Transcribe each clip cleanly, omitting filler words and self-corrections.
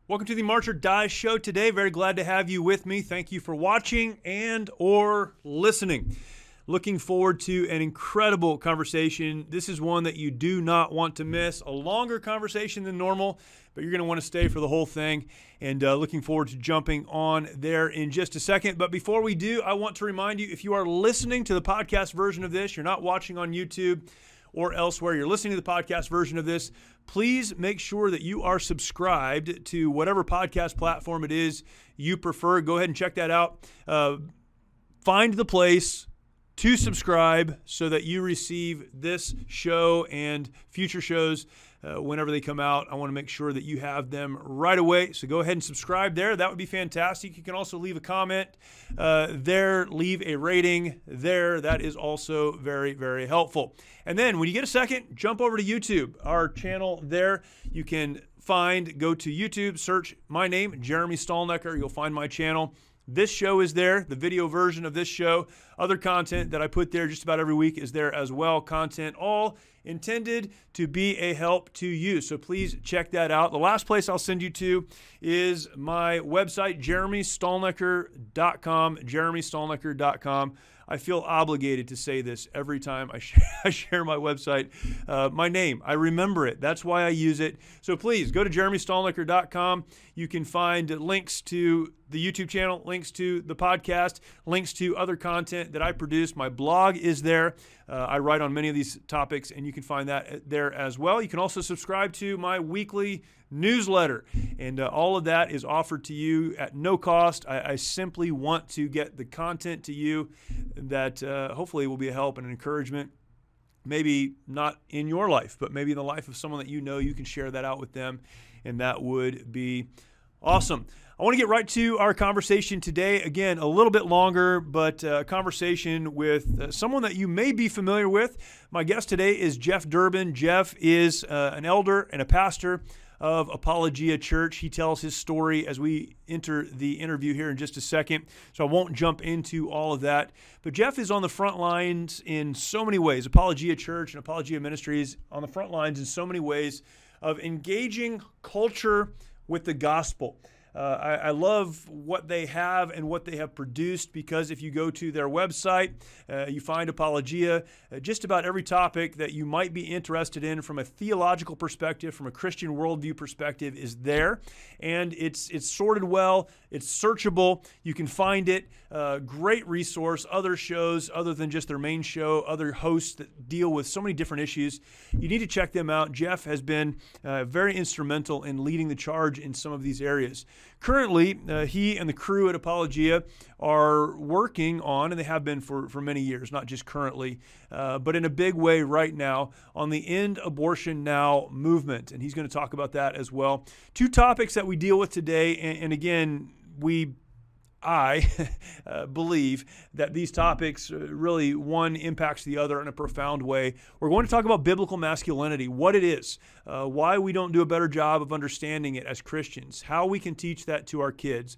Welcome to the March or Die show today. Very glad to have you with me. Thank you for watching and or listening. Looking forward to an incredible conversation. This is one that you do not want to miss. A longer conversation than normal, but you're going to want to stay for the whole thing. And looking forward to jumping on there in just a second. But before we do, I want to remind you, if you are listening to the podcast version of this, you're not watching on YouTube or elsewhere, you're listening to the podcast version of this, please make sure that you are subscribed to whatever podcast platform it is you prefer. Go ahead and check that out. Find the place to subscribe so that you receive this show and future shows whenever they come out. I want to make sure that you have them right away. So go ahead and subscribe there. That would be fantastic. You can also leave a comment there, leave a rating there. That is also very, very helpful. And then when you get a second, jump over to YouTube, our channel there. You can go to YouTube, search my name, Jeremy Stalnecker. You'll find my channel. This show is there, the video version of this show. Other content that I put there just about every week is there as well. Content all intended to be a help to you. So please check that out. The last place I'll send you to is my website, jeremystalnecker.com, jeremystalnecker.com. I feel obligated to say this every time I share my website, my name. I remember it. That's why I use it. So please go to jeremystalnecker.com. You can find links to the YouTube channel, links to the podcast, links to other content that I produce. My blog is there. I write on many of these topics, and you can find that there as well. You can also subscribe to my weekly newsletter, and all of that is offered to you at no cost. I simply want to get the content to you that hopefully will be a help and an encouragement. Maybe not in your life, but maybe in the life of someone that you know. You can share that out with them, and that would be awesome. I want to get right to our conversation today. Again, a little bit longer, but a conversation with someone that you may be familiar with. My guest today is Jeff Durbin. Jeff is an elder and a pastor of Apologia Church. He tells his story as we enter the interview here in just a second, so I won't jump into all of that. But Jeff is on the front lines in so many ways. Apologia Church and Apologia Ministries on the front lines in so many ways of engaging culture with the gospel. I love what they have and what they have produced, because if you go to their website, you find Apologia. Just about every topic that you might be interested in from a theological perspective, from a Christian worldview perspective, is there. And it's sorted well. It's searchable. You can find it. Great resource. Other shows other than just their main show, other hosts that deal with so many different issues. You need to check them out. Jeff has been very instrumental in leading the charge in some of these areas. Currently, he and the crew at Apologia are working on, and they have been for many years, not just currently, but in a big way right now, on the End Abortion Now movement. And he's going to talk about that as well. Two topics that we deal with today, and again, I believe that these topics really, one impacts the other in a profound way. We're going to talk about biblical masculinity, what it is, why we don't do a better job of understanding it as Christians, how we can teach that to our kids,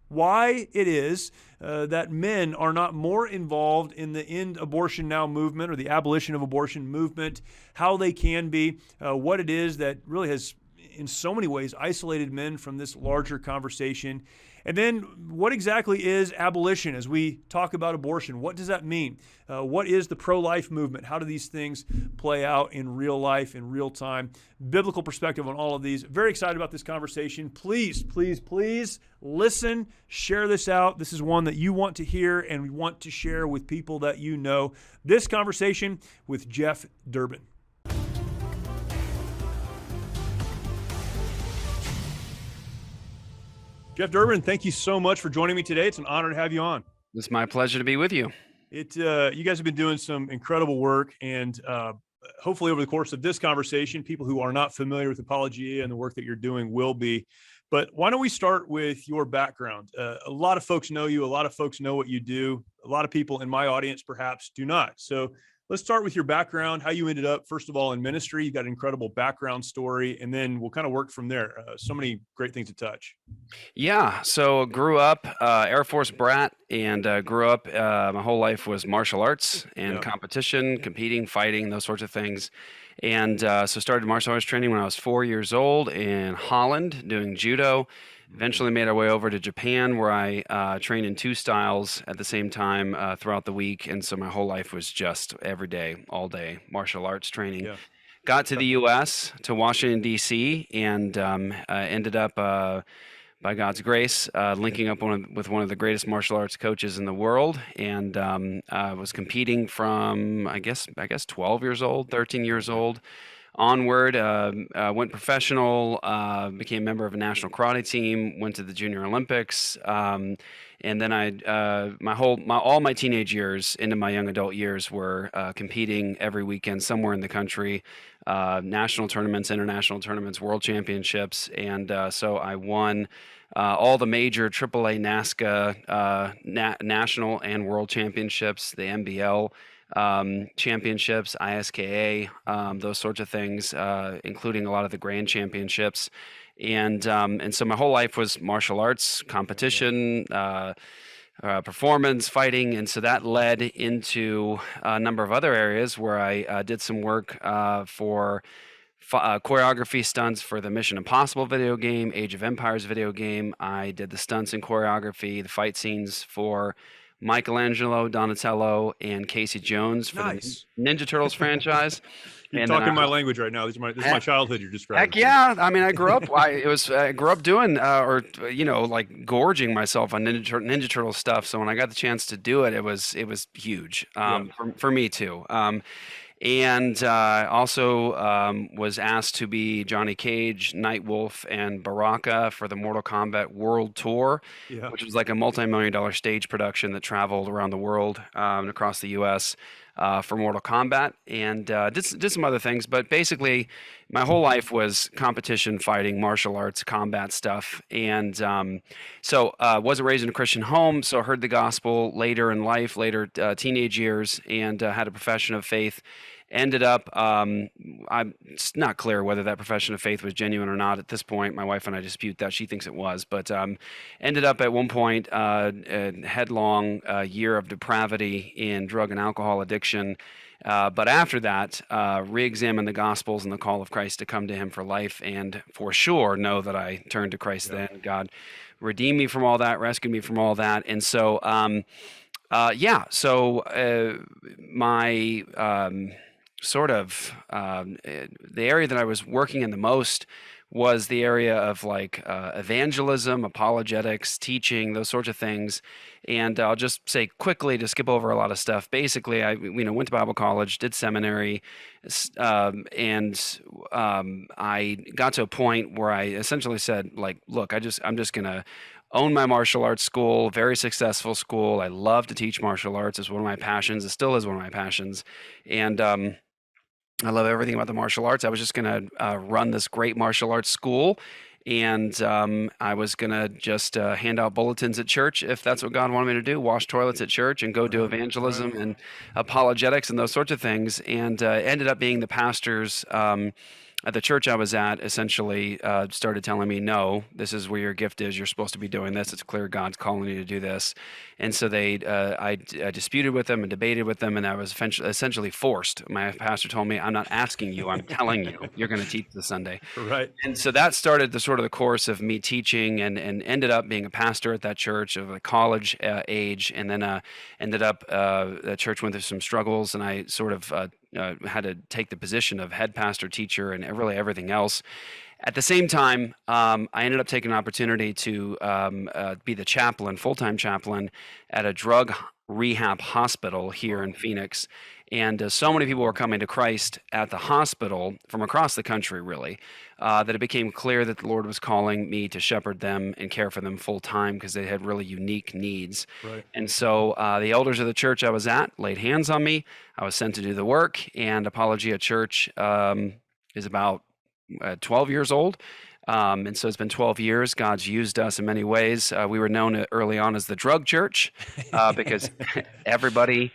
why it is that men are not more involved in the End Abortion Now movement or the abolition of abortion movement, how they can be, what it is that really has in so many ways isolated men from this larger conversation. And then what exactly is abolition as we talk about abortion? What does that mean? What is the pro-life movement? How do these things play out in real life, in real time? Biblical perspective on all of these. Very excited about this conversation. Please, please, please listen, share this out. This is one that you want to hear and want to share with people that you know. This conversation with Jeff Durbin. Jeff Durbin, thank you so much for joining me today. It's an honor to have you on. It's my pleasure to be with you. You guys have been doing some incredible work, and hopefully over the course of this conversation, people who are not familiar with Apologia and the work that you're doing will be. But why don't we start with your background? A lot of folks know you. A lot of folks know what you do. A lot of people in my audience perhaps do not. So let's start with your background, how you ended up, first of all, in ministry. You've got an incredible background story, and then we'll kind of work from there. So many great things to touch. Yeah, so grew up Air Force brat, and grew up, my whole life was martial arts and competition, competing, fighting, those sorts of things. And so started martial arts training when I was 4 years old in Holland doing judo. Eventually made our way over to Japan, where I trained in two styles at the same time throughout the week. And so my whole life was just every day, all day martial arts training. Yeah. Got to the U.S., to Washington, D.C., and ended up, by God's grace, linking up with one of the greatest martial arts coaches in the world, and was competing from, I guess 12 years old, 13 years old, onward. Went professional, became a member of a national karate team, went to the Junior Olympics, and then all my teenage years into my young adult years were competing every weekend somewhere in the country, national tournaments, international tournaments, world championships, and so I won all the major AAA NASCA national and world championships, the MBL championships, ISKA, those sorts of things, including a lot of the grand championships. And so my whole life was martial arts, competition, performance, fighting. And so that led into a number of other areas where I did some work for choreography stunts for the Mission Impossible video game, Age of Empires video game. I did the stunts and choreography, the fight scenes for Michelangelo, Donatello, and Casey Jones for Nice. the Ninja Turtles franchise. You're And talking my language right now. This is my childhood you're describing. Heck yeah! I mean, I grew up. I grew up doing, like gorging myself on Ninja Turtle stuff. So when I got the chance to do it, it was huge for me too. And also was asked to be Johnny Cage, Nightwolf, and Baraka for the Mortal Kombat World Tour, which was like a multi-million-dollar stage production that traveled around the world and across the U.S. For Mortal Kombat, and did some other things. But basically, my whole life was competition, fighting, martial arts, combat stuff. And so wasn't raised in a Christian home, so heard the gospel later in life, teenage years, and had a profession of faith. Ended up, it's not clear whether that profession of faith was genuine or not at this point. My wife and I dispute that. She thinks it was. But ended up at one point, a headlong year of depravity in drug and alcohol addiction. But after that, re-examine the Gospels and the call of Christ to come to him for life. And for sure, know that I turned to Christ then. God redeemed me from all that, rescued me from all that. And so, my the area that I was working in the most was the area of evangelism, apologetics, teaching, those sorts of things. And I'll just say quickly to skip over a lot of stuff. Basically, I went to Bible college, did seminary, and I got to a point where I essentially said, look, I'm just gonna own my martial arts school, very successful school. I love to teach martial arts. It's one of my passions. It still is one of my passions. And I love everything about the martial arts. I was just going to run this great martial arts school. And I was going to just hand out bulletins at church if that's what God wanted me to do, wash toilets at church and go do evangelism and apologetics and those sorts of things. And ended up being the pastor's at the church I was at, essentially started telling me, no, this is where your gift is. You're supposed to be doing this. It's clear God's calling you to do this. And so I disputed with them and debated with them, and I was essentially forced. My pastor told me, I'm not asking you, I'm telling you, you're going to teach this Sunday. Right. And so that started the course of me teaching, and ended up being a pastor at that church of a college age, and then ended up, the church went through some struggles, and I had to take the position of head pastor, teacher, and really everything else. At the same time, I ended up taking an opportunity to be the chaplain, full-time chaplain, at a drug rehab hospital here in Phoenix. And so many people were coming to Christ at the hospital from across the country, really, that it became clear that the Lord was calling me to shepherd them and care for them full-time because they had really unique needs. Right. And so the elders of the church I was at laid hands on me. I was sent to do the work, and Apologia Church is about 12 years old. And so it's been 12 years. God's used us in many ways. We were known early on as the drug church because everybody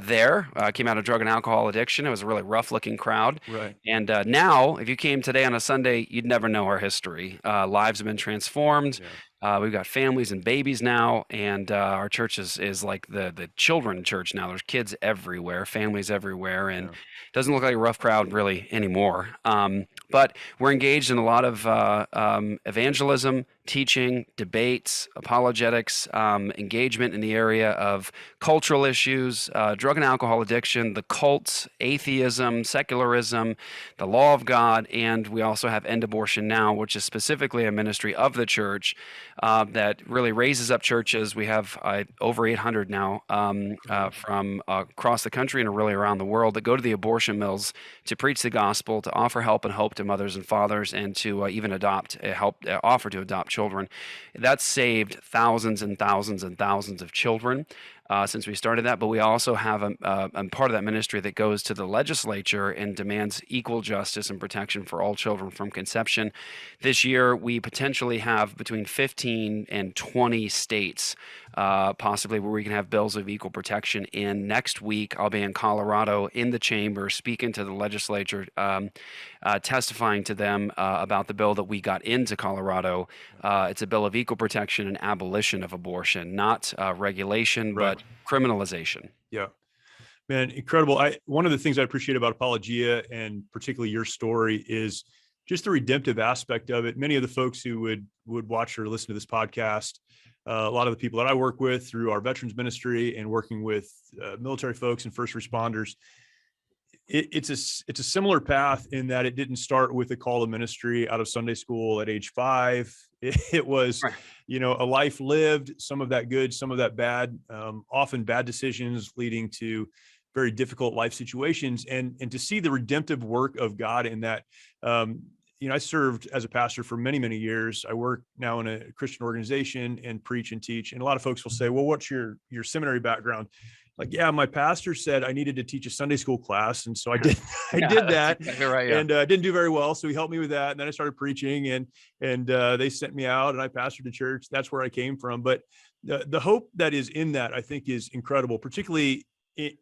there came out of drug and alcohol addiction. It was a really rough-looking crowd. Right. And now, if you came today on a Sunday, you'd never know our history. Lives have been transformed. We've got families and babies now, and our church is like the children church now. There's kids everywhere, families everywhere, and Yeah. it doesn't look like a rough crowd really anymore. But we're engaged in a lot of evangelism, teaching, debates, apologetics, engagement in the area of cultural issues, drug and alcohol addiction, the cults, atheism, secularism, the law of God, and we also have End Abortion Now, which is specifically a ministry of the church that really raises up churches. We have over 800 now from across the country and really around the world that go to the abortion mills to preach the gospel, to offer help and hope to mothers and fathers, and to even offer to adopt children. That's saved thousands and thousands and thousands of children since we started that. But we also have a part of that ministry that goes to the legislature and demands equal justice and protection for all children from conception. This year, we potentially have between 15 and 20 states, possibly, where we can have bills of equal protection in. Next week, I'll be in Colorado in the chamber speaking to the legislature, testifying to them about the bill that we got into Colorado. It's a bill of equal protection and abolition of abortion, not regulation, Right. but criminalization. Yeah. Man, incredible. One of the things I appreciate about Apologia, and particularly your story, is just the redemptive aspect of it. Many of the folks who would watch or listen to this podcast, a lot of the people that I work with through our veterans ministry and working with military folks and first responders, it's a similar path in that it didn't start with a call to ministry out of Sunday school at age 5. It was, Right. a life lived, some of that good, some of that bad, often bad decisions leading to very difficult life situations, and to see the redemptive work of God in that. I served as a pastor for many, many years. I work now in a Christian organization and preach and teach. And a lot of folks will say, well, what's your seminary background? Like, yeah, my pastor said I needed to teach a Sunday school class. And so I did, I Yeah, did that's that, exactly right. Yeah. and didn't do very well. So he helped me with that. And then I started preaching, and they sent me out and I pastored a church. That's where I came from. But the hope that is in that, I think, is incredible, particularly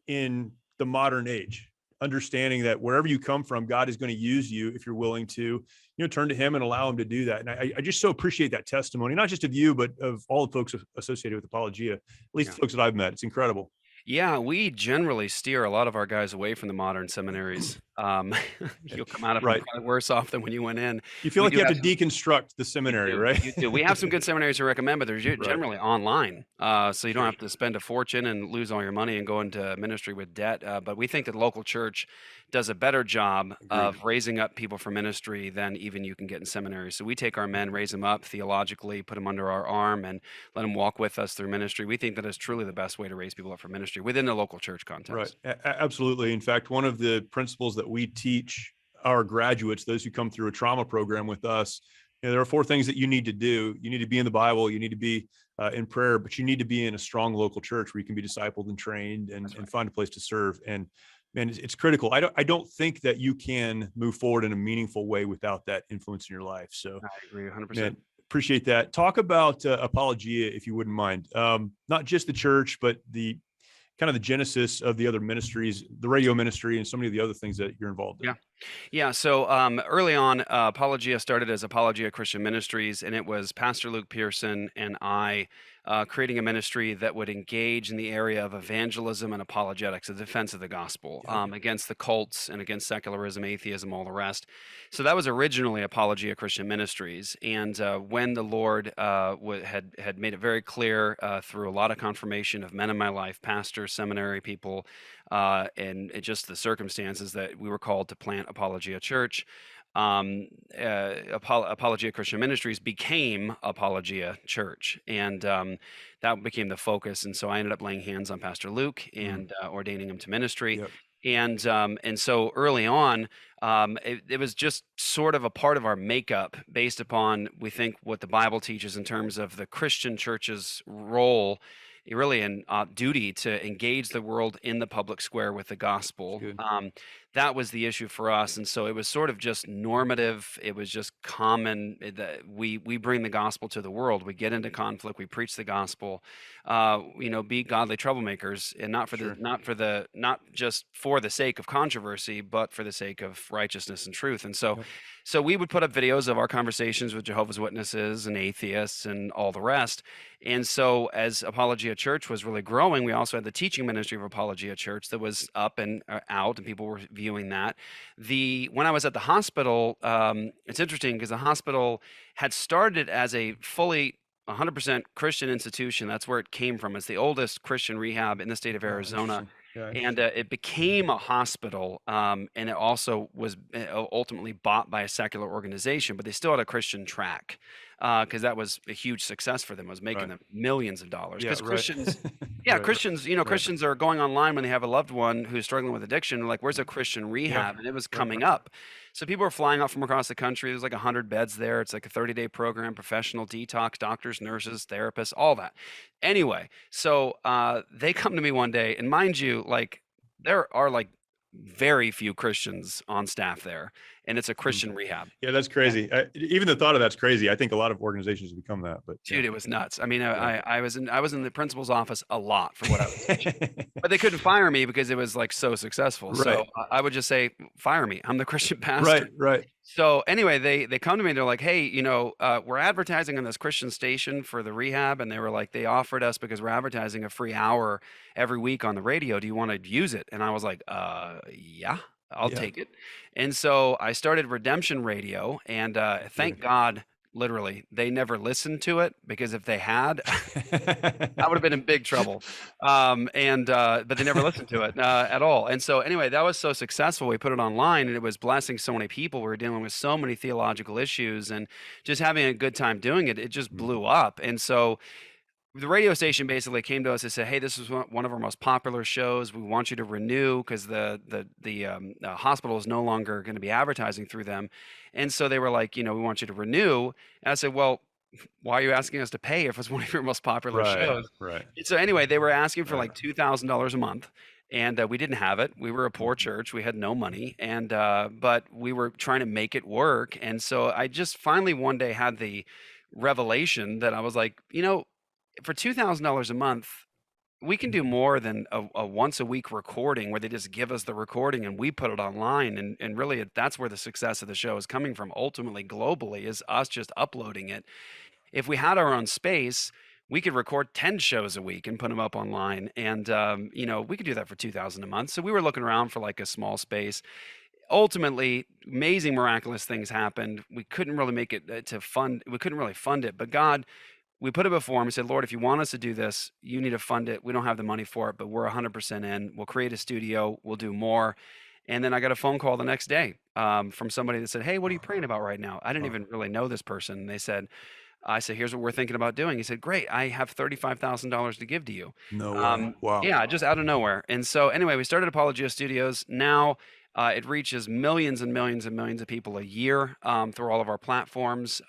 in the modern age, understanding that wherever you come from, God is going to use you if you're willing to, turn to him and allow him to do that. And I just so appreciate that testimony, not just of you, but of all the folks associated with Apologia, at least Yeah. the folks that I've met. It's incredible. Yeah, we generally steer a lot of our guys away from the modern seminaries. You'll come out of them Right. probably worse off than when you went in. You feel We like do you have have to some. deconstruct the You seminary, do, right? you do. We have some good seminaries to recommend, but they're Right. generally online, so you don't Sure. have to spend a fortune and lose all your money and go into ministry with debt. But we think that the local church does a better job Agreed. of raising up people for ministry than even you can get in seminary. So we take our men, raise them up theologically, put them under our arm, and let them walk with us through ministry. We think that is truly the best way to raise people up for ministry within the local church Right. context. Absolutely. In fact, one of the principles that we teach our graduates, those who come through a trauma program with us, there are 4 things that you need to do. You need to be in the Bible, you need to be in prayer, but you need to be in a strong local church where you can be discipled and trained and find a place to serve. And man, it's critical. I don't think that you can move forward in a meaningful way without that influence in your life. So, I agree 100%. man, appreciate that. Talk about Apologia, if you wouldn't mind. Not just the church, but the kind of the genesis of the other ministries, the radio ministry, and so many of the other things that you're involved in. Yeah. Yeah, so early on, Apologia started as Apologia Christian Ministries, and it was Pastor Luke Pearson and I creating a ministry that would engage in the area of evangelism and apologetics, the defense of the gospel, against the cults and against secularism, atheism, all the rest. So that was originally Apologia Christian Ministries, and when the Lord had made it very clear through a lot of confirmation of men in my life, pastors, seminary people, and just the circumstances that we were called to plant Apologia Church. Apologia Christian Ministries became Apologia Church, and that became the focus. And so I ended up laying hands on Pastor Luke and ordaining him to ministry. Yep. And so early on, it was just sort of a part of our makeup based upon, we think, what the Bible teaches in terms of the Christian church's role, really in duty to engage the world in the public square with the gospel. Good. that was the issue for us. And so it was sort of just normative. It was just common that we bring the gospel to the world. We get into conflict. We preach the gospel. Be godly troublemakers, and Sure. not just for the sake of controversy, but for the sake of righteousness and truth. And so, Yep. we would put up videos of our conversations with Jehovah's Witnesses and atheists and all the rest. And so, as Apologia Church was really growing, we also had the teaching ministry of Apologia Church that was up and out, and people were viewing that. When I was at the hospital, it's interesting because the hospital had started as a fully 100% Christian institution. That's where it came from. It's the oldest Christian rehab in the state of Oh, Arizona. interesting. Yeah, And interesting. it became a hospital, and it also was ultimately bought by a secular organization, but they still had a Christian track because that was a huge success for them. It was making Right. them millions of dollars. Yeah, Because right. Christians, Right. Christians, Right. Christians are going online when they have a loved one who's struggling with addiction. They're like, where's a Christian Yeah. rehab? And it was Right. coming Right. up. So people were flying out from across the country. There's like 100 beds there. It's like a 30-day program, professional detox, doctors, nurses, therapists, all that. Anyway, so they come to me one day, and mind you, like, there are like very few Christians on staff there, and it's a Christian rehab. Yeah, that's crazy. Even the thought of that's crazy. I think a lot of organizations have become that, but yeah. Dude, it was nuts. I mean, Yeah. I was in the principal's office a lot for what I was teaching, but they couldn't fire me because it was like so successful. So Right. I would just say, fire me. I'm the Christian pastor. Right. Right. So anyway, they come to me and they're like, hey, we're advertising on this Christian station for the rehab. And they were like, they offered us because we're advertising a free hour every week on the radio. Do you want to use it? And I was like, yeah, I'll Yeah. take it. And so I started Redemption Radio, and thank God, literally, they never listened to it, because if they had, I would have been in big trouble. But they never listened to it at all. And so anyway, that was so successful. We put it online, and it was blessing so many people. We were dealing with so many theological issues, and just having a good time doing it. It just blew up. And so the radio station basically came to us and said, hey, this is one of our most popular shows. We want you to renew because the hospital is no longer going to be advertising through them. And so they were like, we want you to renew. And I said, well, why are you asking us to pay if it's one of your most popular Right. shows? Right. And so anyway, they were asking for Right. like $2,000 a month. And we didn't have it. We were a poor church. We had no money. And but we were trying to make it work. And so I just finally one day had the revelation that I was like, for $2,000 a month, we can do more than a once a week recording where they just give us the recording and we put it online. And really, that's where the success of the show is coming from. Ultimately, globally, is us just uploading it. If we had our own space, we could record 10 shows a week and put them up online. And, we could do that for $2,000 a month. So we were looking around for like a small space. Ultimately, amazing, miraculous things happened. We couldn't really make it we couldn't really fund it, but God, we put it before him and said, Lord, if you want us to do this, you need to fund it. We don't have the money for it, but we're 100% in. We'll create a studio. We'll do more. And then I got a phone call the next day from somebody that said, hey, what are you praying about right now? I didn't even really know this person. I said, here's what we're thinking about doing. He said, great. I have $35,000 to give to you. No way. Wow. Yeah, just out of nowhere. And so anyway, we started Apologia Studios. Now it reaches millions and millions and millions of people a year through all of our platforms.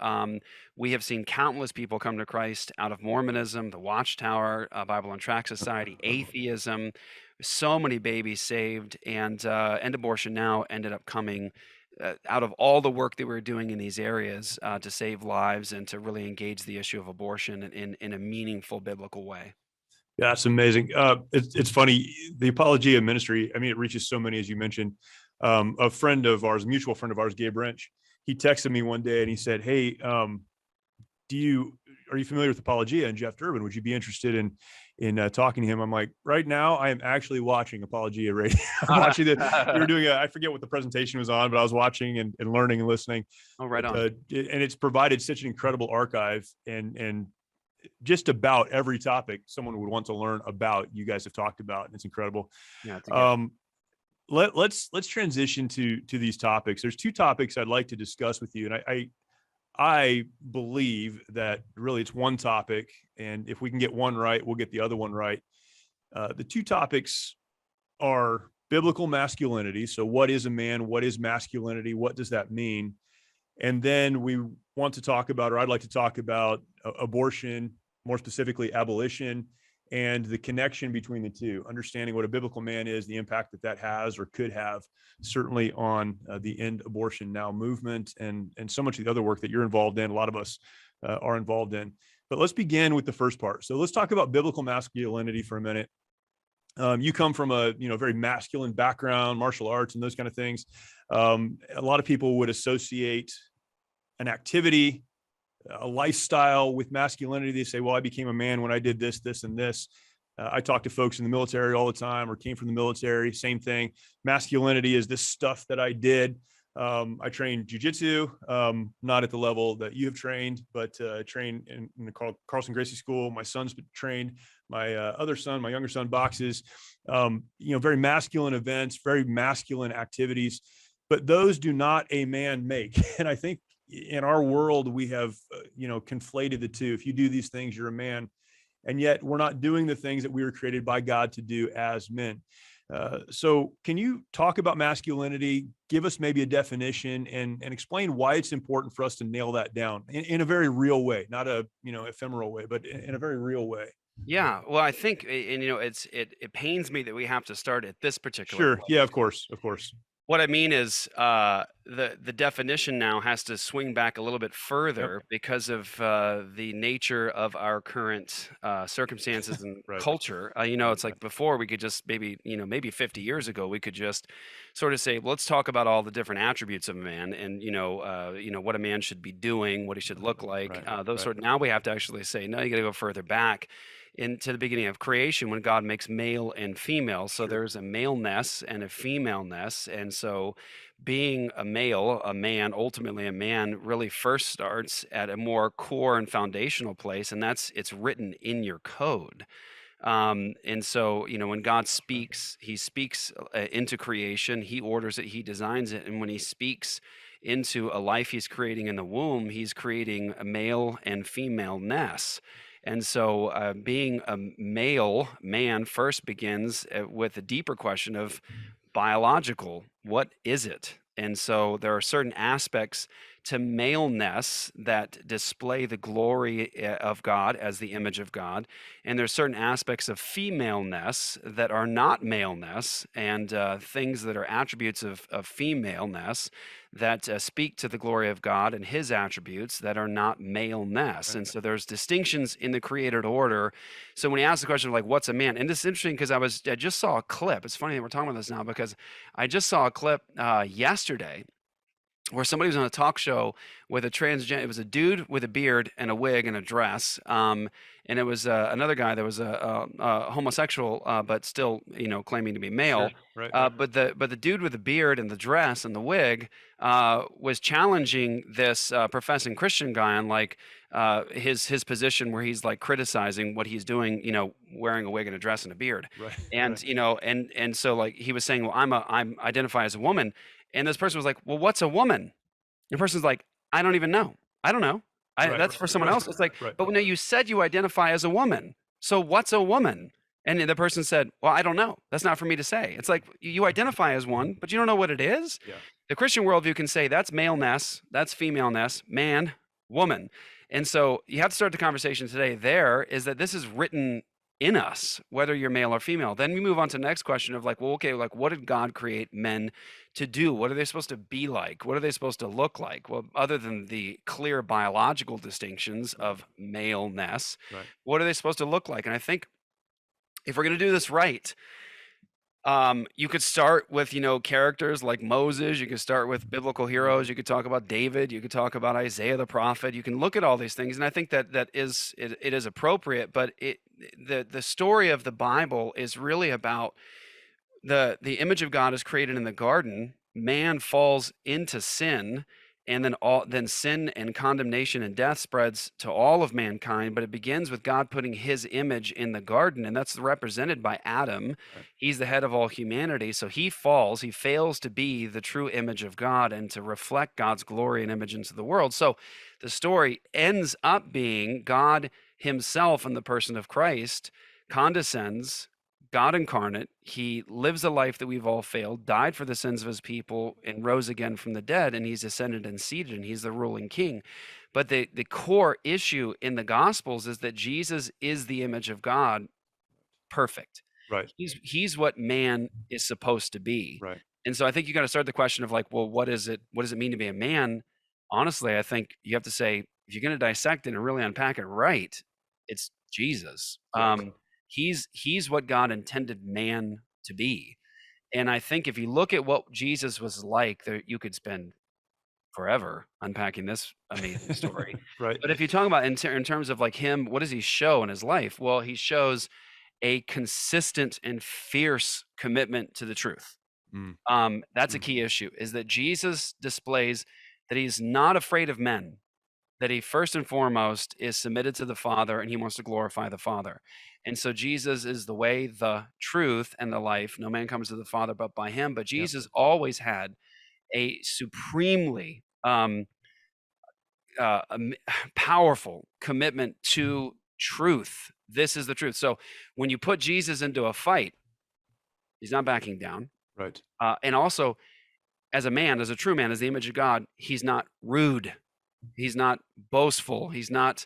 We have seen countless people come to Christ out of Mormonism, the Watchtower, Bible and Tract Society, atheism. So many babies saved, and abortion now ended up coming out of all the work that we were doing in these areas to save lives and to really engage the issue of abortion in a meaningful biblical way. Yeah, that's amazing. It's funny. The Apologia ministry, I mean, it reaches so many, as you mentioned. A friend of ours, a mutual friend of ours, Gabe Wrench, he texted me one day and he said, hey, are you familiar with Apologia and Jeff Durbin? Would you be interested in talking to him? I'm like, right now I am actually watching Apologia Radio. I'm watching you were doing I forget what the presentation was on, but I was watching and learning and listening. Oh, right on. And it's provided such an incredible archive and just about every topic someone would want to learn about, you guys have talked about, and it's incredible. Yeah, Let's transition to these topics. There's two topics I'd like to discuss with you, and I believe that really it's one topic, and if we can get one right, we'll get the other one right. The two topics are biblical masculinity. So what is a man? What is masculinity? What does that mean? And then we want to talk about, or I'd like to talk about abortion, more specifically abolition, and the connection between the two, understanding what a biblical man is, the impact that that has or could have, certainly on the End Abortion Now movement, and so much of the other work that you're involved in, a lot of us are involved in. But let's begin with the first part. So let's talk about biblical masculinity for a minute. You come from a very masculine background, martial arts and those kind of things. A lot of people would associate an activity, a lifestyle with masculinity. They say, well, I became a man when I did this, this, and this. I talk to folks in the military all the time, or came from the military, same thing. Masculinity is this stuff that I did. I trained jujitsu, not at the level that you have trained, but trained in the Carlson Gracie School. My son's trained. My other son, my younger son, boxes. Very masculine events, very masculine activities, but those do not a man make. And I think in our world, we have, conflated the two. If you do these things, you're a man. And yet we're not doing the things that we were created by God to do as men. So can you talk about masculinity, give us maybe a definition, and explain why it's important for us to nail that down in a very real way, not a, ephemeral way, but in a very real way? Yeah, well, I think, and it pains me that we have to start at this particular Sure. point. Yeah, of course. What I mean is, the definition now has to swing back a little bit further because of the nature of our current circumstances and Right. culture. It's like before we could just maybe 50 years ago, we could just sort of say, well, let's talk about all the different attributes of a man, and what a man should be doing, what he should look like, those sort. Now we have to actually say, no, you got to go further back into the beginning of creation when God makes male and female. So there's a maleness and a femaleness. And so being a male, a man, ultimately a man, really first starts at a more core and foundational place, and it's written in your code. And so, when God speaks, he speaks into creation, he orders it, he designs it. And when he speaks into a life he's creating in the womb, he's creating a male and female-ness. And so being a male man first begins with a deeper question of biological, what is it? And so there are certain aspects to maleness that display the glory of God as the image of God. And there's certain aspects of femaleness that are not maleness, and things that are attributes of femaleness that speak to the glory of God and his attributes that are not maleness. And so there's distinctions in the created order. So when you ask the question of like, what's a man? And this is interesting because I just saw a clip. It's funny that we're talking about this now because I just saw a clip yesterday where somebody was on a talk show with a transgender. It was a dude with a beard and a wig and a dress, and it was another guy that was a homosexual, but still, claiming to be male. Sure. Right. But the dude with the beard and the dress and the wig was challenging this professing Christian guy on like his position, where he's like criticizing what he's doing, wearing a wig and a dress and a beard, Right. and and so like he was saying, well, I'm identify as a woman. And this person was like, well, what's a woman? And the person's like, I don't even know. I don't know. That's for someone else. It's like, but no, you said you identify as a woman. So what's a woman? And the person said, well, I don't know. That's not for me to say. It's like, you identify as one, but you don't know what it is. Yeah. The Christian worldview can say that's maleness, that's femaleness, man, woman. And so you have to start the conversation today there is that this is written in us, whether you're male or female. Then we move on to the next question of like, well, okay, like what did God create men to do? What are they supposed to be like? What are they supposed to look like? Well, other than the clear biological distinctions of maleness, what are they supposed to look like? And I think if we're going to do this right, you could start with, characters like Moses. You could start with biblical heroes. You could talk about David. You could talk about Isaiah the prophet. You can look at all these things, and I think that it is appropriate. But the story of the Bible is really about the image of God is created in the garden. Man falls into sin, and then sin and condemnation and death spreads to all of mankind. But it begins with God putting his image in the garden, and that's represented by Adam. Right. He's the head of all humanity. So he falls, he fails to be the true image of God and to reflect God's glory and image into the world. So the story ends up being God himself in the person of Christ condescends, God incarnate. He lives a life that we've all failed, died for the sins of his people, and rose again from the dead, and he's ascended and seated, and he's the ruling king. But the core issue in the Gospels is that Jesus is the image of God perfect. Right. He's what man is supposed to be. Right. And so I think you got to start the question of like, well, what does it mean to be a man? Honestly, I think you have to say, if you're going to dissect it and really unpack it right, it's Jesus. Right. He's what God intended man to be. And I think if you look at what Jesus was like, there you could spend forever unpacking this amazing story. Right. But if you talk about in terms of like him, what does he show in his life? Well, he shows a consistent and fierce commitment to the truth. That's a key issue, is that Jesus displays that he's not afraid of men, that he first and foremost is submitted to the Father and he wants to glorify the Father. And so Jesus is the way, the truth, and the life. No man comes to the Father but by him. But Jesus always had a supremely powerful commitment to truth. This is the truth. So when you put Jesus into a fight, he's not backing down. Right. And also, as a man, as a true man, as the image of God, he's not rude. He's not boastful. He's not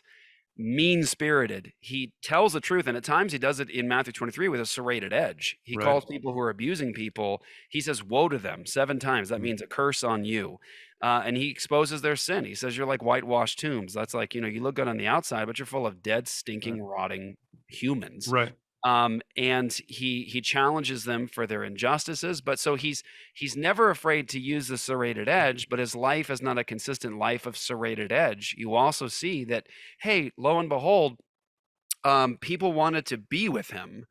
mean-spirited. He tells the truth, and at times he does it in Matthew 23 with a serrated edge. He calls people who are abusing people, he says, woe to them 7 times. That means a curse on you. And he exposes their sin. He says, you're like whitewashed tombs. That's like, you look good on the outside, but you're full of dead, stinking, rotting humans. Right. And he challenges them for their injustices, but so he's never afraid to use the serrated edge, but his life is not a consistent life of serrated edge. You also see that, hey, lo and behold, people wanted to be with him.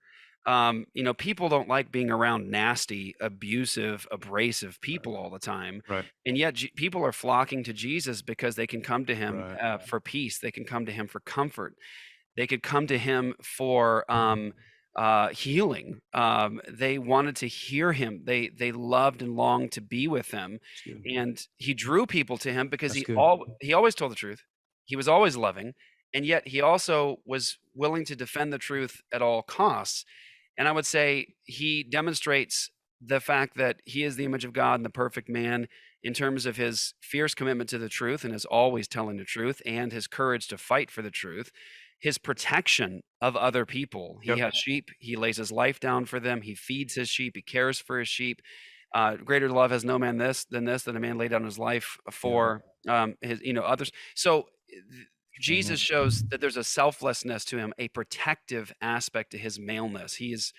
People don't like being around nasty, abusive, abrasive people all the time. Right. And yet people are flocking to Jesus because they can come to him for peace. They can come to him for comfort. They could come to him for healing. They wanted to hear him. They loved and longed to be with him. And he drew people to him because he always told the truth. He was always loving. And yet he also was willing to defend the truth at all costs. And I would say he demonstrates the fact that he is the image of God and the perfect man in terms of his fierce commitment to the truth and is always telling the truth, and his courage to fight for the truth. His protection of other people. He has sheep. He lays his life down for them. He feeds his sheep. He cares for his sheep. Greater love has no man than a man lay down his life for his others. So Jesus shows that there's a selflessness to him, a protective aspect to his maleness. He's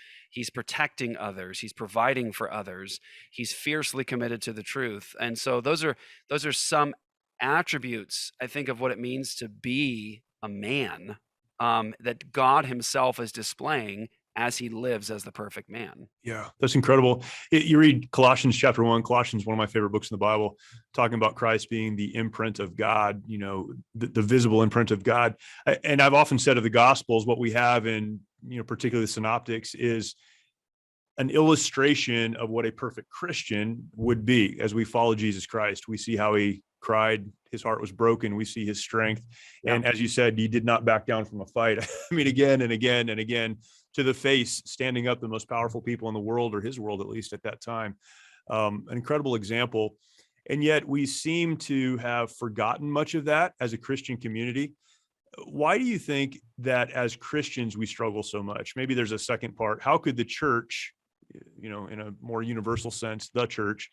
protecting others. He's providing for others. He's fiercely committed to the truth. And so those are some attributes, I think, of what it means to be a man. That God himself is displaying as he lives as the perfect man. Yeah, that's incredible. You read Colossians chapter 1. Colossians, one of my favorite books in the Bible, talking about Christ being the imprint of God, the visible imprint of God. And I've often said of the Gospels, what we have in, particularly the Synoptics, is an illustration of what a perfect Christian would be. As we follow Jesus Christ, we see how he cried, his heart was broken. We see his strength. And as you said, he did not back down from a fight. I mean, again and again and again, to the face, standing up the most powerful people in the world, or his world, at least at that time. An incredible example. And yet we seem to have forgotten much of that as a Christian community. Why do you think that as Christians, we struggle so much? Maybe there's a second part. How could the church, in a more universal sense, the church,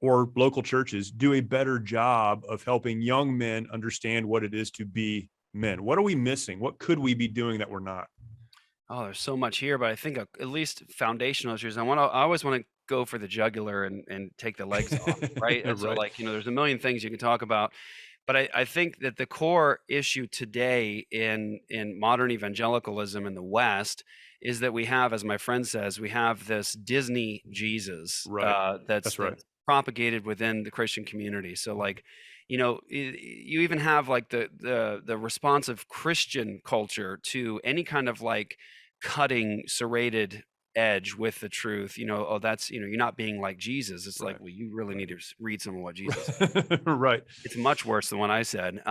or local churches, do a better job of helping young men understand what it is to be men? What are we missing? What could we be doing that we're not? Oh, there's so much here, but I think at least foundational issues. I always want to go for the jugular and take the legs off, right? And so there's a million things you can talk about, but I think that the core issue today in modern evangelicalism in the West is that we have, as my friend says, we have this Disney Jesus that's propagated within the Christian community. So you even have like the responsive Christian culture to any kind of like cutting serrated edge with the truth. That's, you're not being like Jesus. It's like, well, you really need to read some of what Jesus said. Right. It's much worse than what I said.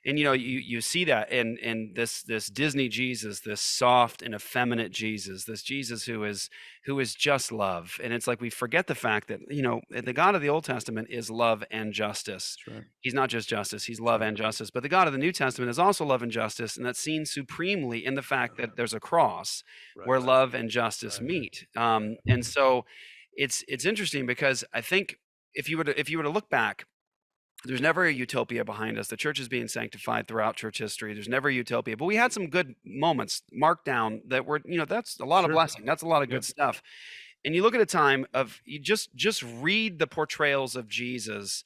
And you see that in this Disney Jesus, this soft and effeminate Jesus, this Jesus who is just love. And it's like we forget the fact that the God of the Old Testament is love and justice. That's right. He's not just justice, he's love and justice. But the God of the New Testament is also love and justice, and that's seen supremely in the fact that there's a cross where Right. love and justice meet. And so it's interesting because I think if you were to look back, there's never a utopia behind us. The church is being sanctified throughout church history. There's never a utopia, but we had some good moments marked down that were, that's a lot of Sure. blessing. That's a lot of Yep. good stuff. And you look at a time of you just read the portrayals of Jesus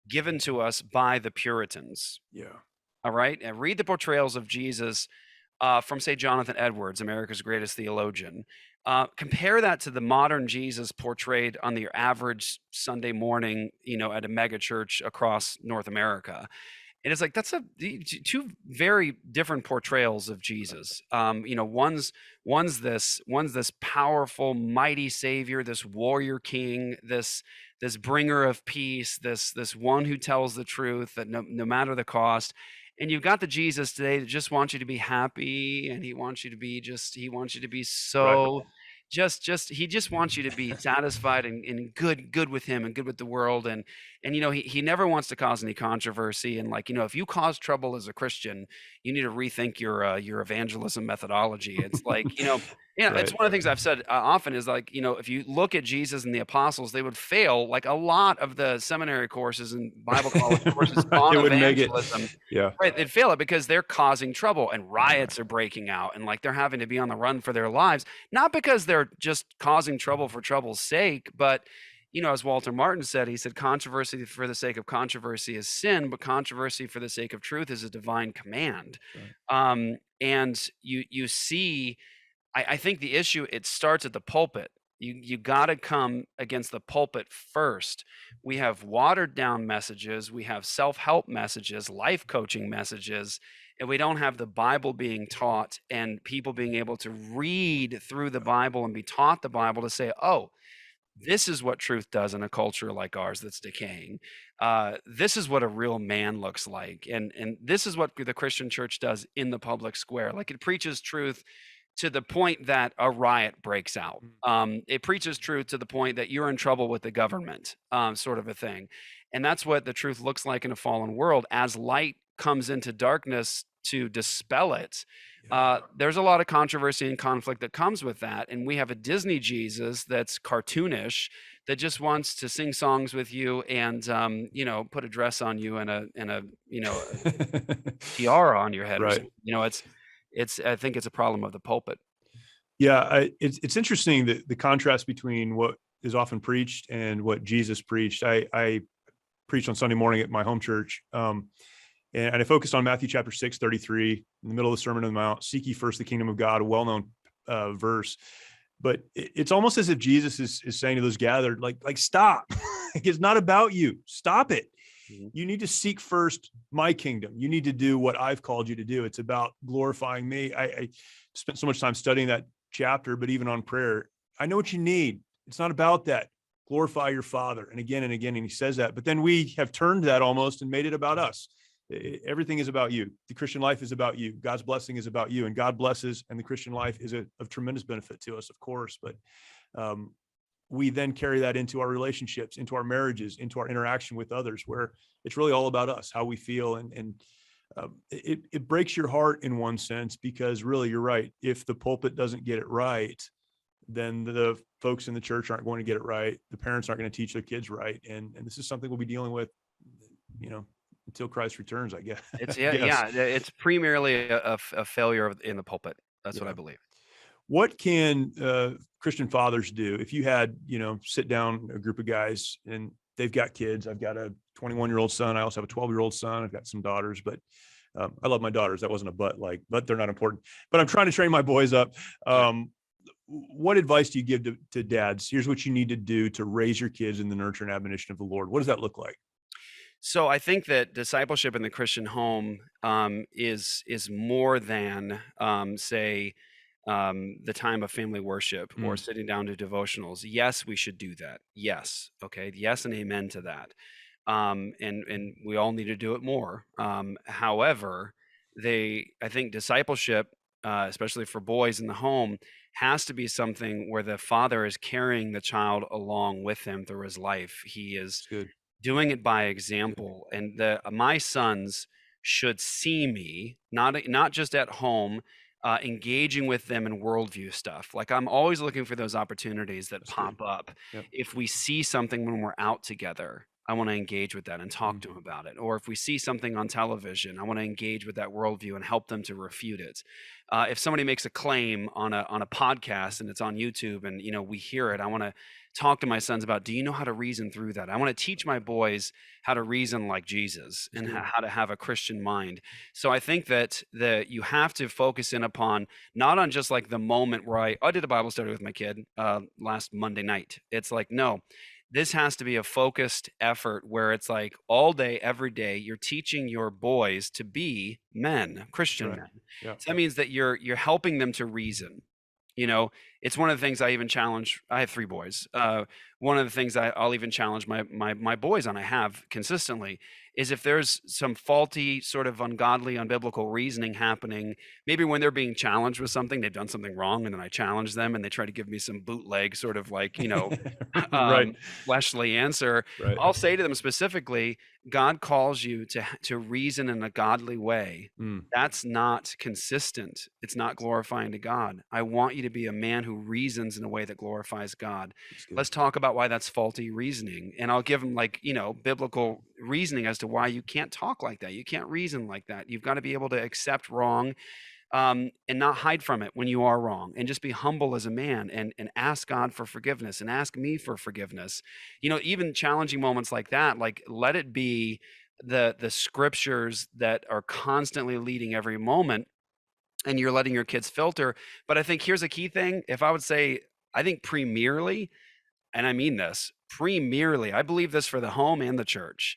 given to us by the Puritans. Yeah. All right, and read the portrayals of Jesus from, say, Jonathan Edwards, America's greatest theologian. Compare that to the modern Jesus portrayed on the average Sunday morning, at a mega church across North America. And it's like that's two very different portrayals of Jesus. One's this powerful, mighty Savior, this warrior King, this bringer of peace, this one who tells the truth that no matter the cost. And you've got the Jesus today that just wants you to be happy, and he wants you to be so he just wants you to be satisfied and good with him and good with the world. And he never wants to cause any controversy. And if you cause trouble as a Christian, you need to rethink your evangelism methodology. It's it's one of the things I've said often is if you look at Jesus and the apostles, they would fail like a lot of the seminary courses and Bible college courses on They wouldn't make it. evangelism. Yeah. Right, they'd fail it because they're causing trouble and riots are breaking out and they're having to be on the run for their lives, not because they're just causing trouble for trouble's sake, but as Walter Martin said, he said, controversy for the sake of controversy is sin, but controversy for the sake of truth is a divine command. Right. And you see, I think the issue, it starts at the pulpit. You got to come against the pulpit first. We have watered down messages, we have self-help messages, life coaching messages, and we don't have the Bible being taught and people being able to read through the Bible and be taught the Bible to say, oh, this is what truth does in a culture like ours that's decaying. This is what a real man looks like. And this is what the Christian church does in the public square. It preaches truth to the point that a riot breaks out. It preaches truth to the point that you're in trouble with the government, sort of a thing. And that's what the truth looks like in a fallen world. As light comes into darkness to dispel it, there's a lot of controversy and conflict that comes with that. And we have a Disney Jesus that's cartoonish, that just wants to sing songs with you and put a dress on you and a tiara on your head. Right. Or something. I think it's a problem of the pulpit. Yeah, it's interesting the contrast between what is often preached and what Jesus preached. I preached on Sunday morning at my home church, and I focused on Matthew chapter 6:33 in the middle of the Sermon on the Mount. Seek ye first the kingdom of God, a well-known verse. But it's almost as if Jesus is saying to those gathered, like stop. It's not about you. Stop it. You need to seek first my kingdom. You need to do what I've called you to do. It's about glorifying me. I spent so much time studying that chapter, but even on prayer, I know what you need. It's not about that. Glorify your Father. And again, and he says that. But then we have turned that almost and made it about us. Everything is about you. The Christian life is about you. God's blessing is about you. And God blesses, and the Christian life is of tremendous benefit to us, of course. But we then carry that into our relationships, into our marriages, into our interaction with others, where it's really all about us, how we feel. And it breaks your heart in one sense, because really, you're right. If the pulpit doesn't get it right, then the folks in the church aren't going to get it right. The parents aren't going to teach their kids right. And this is something we'll be dealing with, until Christ returns, I guess. It's primarily a failure in the pulpit. That's what I believe. What can Christian fathers do if you had, sit down a group of guys and they've got kids? I've got a 21-year-old son. I also have a 12-year-old son. I've got some daughters, but I love my daughters. That wasn't a but they're not important. But I'm trying to train my boys up. What advice do you give to dads? Here's what you need to do to raise your kids in the nurture and admonition of the Lord. What does that look like? So I think that discipleship in the Christian home is more than, say, the time of family worship or sitting down to devotionals. Yes, we should do that. Yes. Okay. Yes. And amen to that. and we all need to do it more. However, I think discipleship, especially for boys in the home, has to be something where the father is carrying the child along with him through his life. He is It's good. doing it by example, and my sons should see me not just at home, engaging with them in worldview stuff. Like, I'm always looking for those opportunities that That's good. pop up. Yep. If we see something when we're out together, I want to engage with that and talk to them about it. Or if we see something on television, I want to engage with that worldview and help them to refute it. If somebody makes a claim on a podcast and it's on YouTube, and we hear it, I want to talk to my sons about, do you know how to reason through that? I want to teach my boys how to reason like Jesus and how to have a Christian mind. So I think that you have to focus in upon, not on just like the moment where I did a Bible study with my kid last Monday night. It's like, no, this has to be a focused effort where it's like all day, every day, you're teaching your boys to be men, Christian right. men. Yeah. So that means that you're helping them to reason. It's one of the things I even challenge. I have 3 boys. One of the things I'll even challenge my boys on, I have consistently, is if there's some faulty, sort of ungodly, unbiblical reasoning happening, maybe when they're being challenged with something, they've done something wrong, and then I challenge them and they try to give me some bootleg sort of like, Right. fleshly answer. Right. I'll say to them specifically, God calls you to reason in a godly way. That's not consistent. It's not glorifying to God. I want you to be a man who reasons in a way that glorifies God. Let's talk about why that's faulty reasoning. And I'll give them biblical reasoning as to why you can't talk like that. You can't reason like that. You've got to be able to accept wrong, and not hide from it when you are wrong, and just be humble as a man, and ask God for forgiveness, and ask me for forgiveness. Even challenging moments like that, like, let it be the scriptures that are constantly leading every moment, and you're letting your kids filter. But I think here's a key thing. If I would say, I think premierly, and I mean this, premierly, I believe this for the home and the church.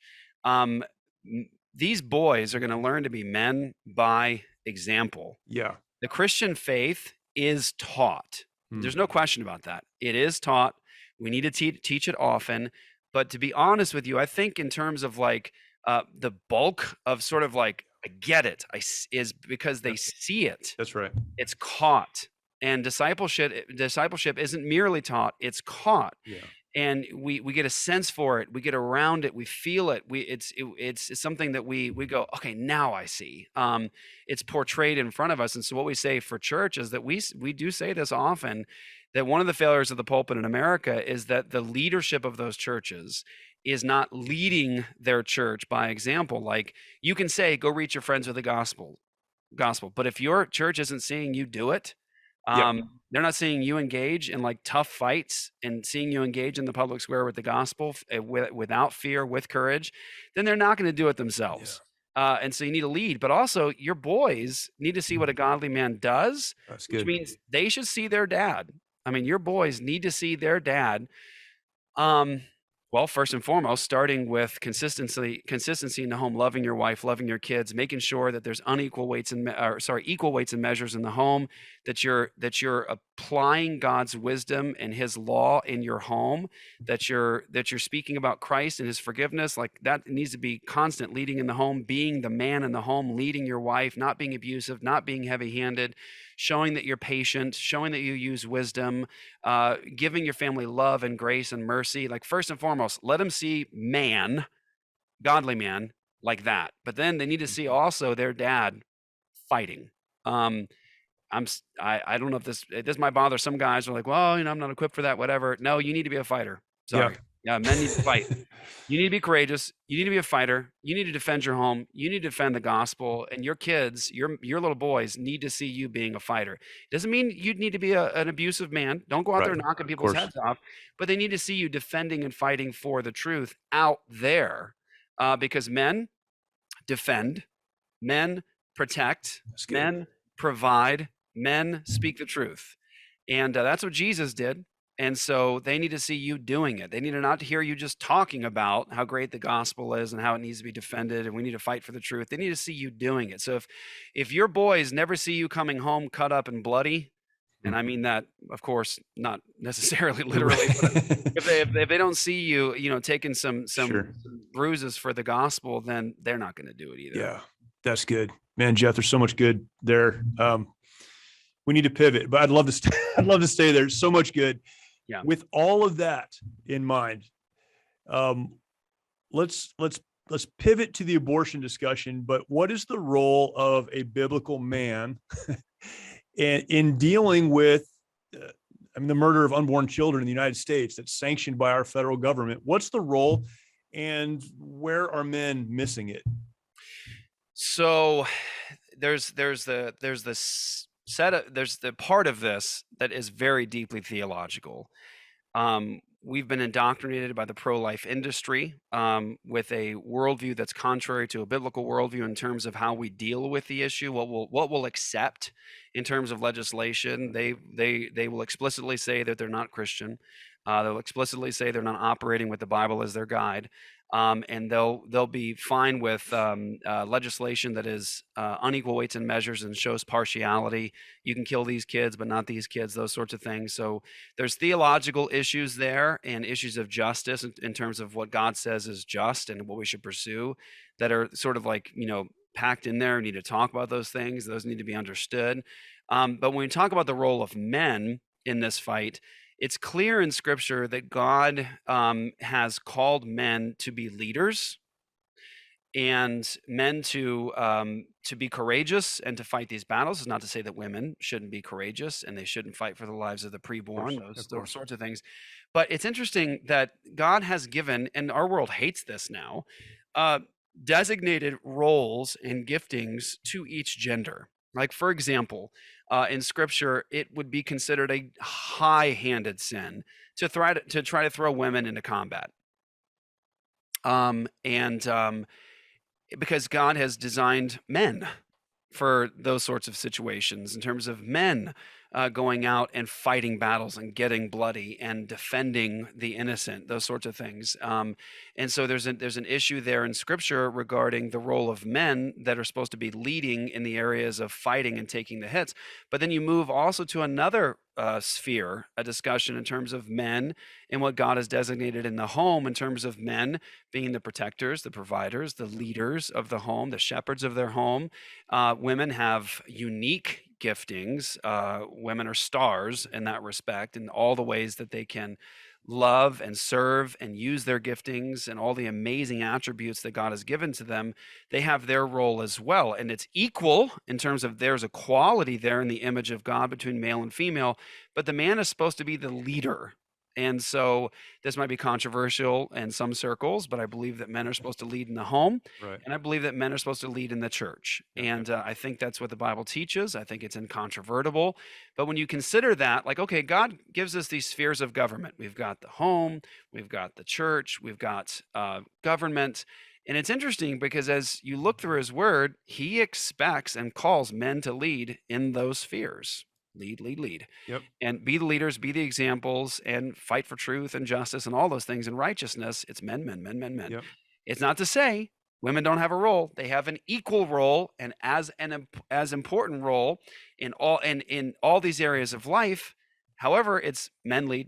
These boys are going to learn to be men by example. Yeah. The Christian faith is taught. There's no question about that. It is taught. We need to teach it often. But to be honest with you, I think in terms of like the bulk of sort of like, I get it, is because they see it. That's right. It's caught. And discipleship isn't merely taught, it's caught. Yeah. And we get a sense for it, we get around it, we feel it. It's something that we go, okay, now I see. It's portrayed in front of us. And so what we say for church is that we do say this often, that one of the failures of the pulpit in America is that the leadership of those churches is not leading their church by example. Like, you can say, go reach your friends with the gospel, but if your church isn't seeing you do it, they're not seeing you engage in like tough fights and seeing you engage in the public square with the gospel without fear, with courage, then they're not going to do it themselves. And so you need to lead, but also your boys need to see what a godly man does, which means they should see their dad. I mean, your boys need to see their dad. Well, first and foremost, starting with consistency in the home, loving your wife, loving your kids, making sure that there's equal weights and measures in the home, that you're applying God's wisdom and His law in your home, that you're speaking about Christ and His forgiveness. Like, that needs to be constant, leading in the home, being the man in the home, leading your wife, not being abusive, not being heavy-handed, showing that you're patient, showing that you use wisdom, giving your family love and grace and mercy. Like, first and foremost, let them see man, godly man, like that. But then they need to see also their dad fighting. I don't know if this might bother some guys who are like, well, I'm not equipped for that, whatever. No, you need to be a fighter. Sorry. Yeah, men need to fight. You need to be courageous. You need to be a fighter. You need to defend your home. You need to defend the gospel. And your kids, your little boys, need to see you being a fighter. It doesn't mean you need to be an abusive man. Don't go out there knocking people's heads off. But they need to see you defending and fighting for the truth out there, because men defend, men protect, men provide, men speak the truth. And that's what Jesus did. And so they need to see you doing it. They need to not hear you just talking about how great the gospel is and how it needs to be defended and we need to fight for the truth. They need to see you doing it. So if your boys never see you coming home cut up and bloody, And I mean that, of course, not necessarily literally, but if they don't see you, taking some Sure. bruises for the gospel, then they're not going to do it either. Yeah, that's good, man. Jeff, there's so much good there. We need to pivot, but I'd love to I'd love to stay there. So much good. Yeah. With all of that in mind, let's pivot to the abortion discussion. But what is the role of a biblical man in dealing with, the murder of unborn children in the United States that's sanctioned by our federal government? What's the role, and where are men missing it? So there's the part of this that is very deeply theological. We've been indoctrinated by the pro-life industry with a worldview that's contrary to a biblical worldview in terms of how we deal with the issue, what we'll accept in terms of legislation. They will explicitly say that they're not Christian. They'll explicitly say they're not operating with the Bible as their guide. And they'll be fine with legislation that is unequal weights and measures and shows partiality. You can kill these kids, but not these kids, those sorts of things. So there's theological issues there and issues of justice in terms of what God says is just and what we should pursue that are sort of like, packed in there. We need to talk about those things. Those need to be understood. But when we talk about the role of men in this fight, it's clear in Scripture that God has called men to be leaders and men to be courageous and to fight these battles. It's not to say that women shouldn't be courageous and they shouldn't fight for the lives of the preborn, those sorts of things. But it's interesting that God has given, and our world hates this now, designated roles and giftings to each gender. Like, for example, in Scripture, it would be considered a high-handed sin to try to throw women into combat. Because God has designed men for those sorts of situations in terms of men going out and fighting battles and getting bloody and defending the innocent, those sorts of things. And so there's an issue there in Scripture regarding the role of men that are supposed to be leading in the areas of fighting and taking the hits. But then you move also to another sphere, a discussion in terms of men and what God has designated in the home in terms of men being the protectors, the providers, the leaders of the home, the shepherds of their home. Women have unique giftings. Women are stars in that respect, in all the ways that they can love and serve and use their giftings and all the amazing attributes that God has given to them. They have their role as well. And it's equal in terms of there's equality there in the image of God between male and female, but the man is supposed to be the leader. And so this might be controversial in some circles, but I believe that men are supposed to lead in the home. Right. And I believe that men are supposed to lead in the church. And I think that's what the Bible teaches. I think it's incontrovertible. But when you consider that, like, okay, God gives us these spheres of government. We've got the home, we've got the church, we've got government. And it's interesting because as you look through his word, he expects and calls men to lead in those spheres. Lead. Yep. And be the leaders, be the examples, and fight for truth and justice and all those things and righteousness. It's men. Yep. It's not to say women don't have a role. They have an equal role and as important role in all these areas of life. However, it's men lead.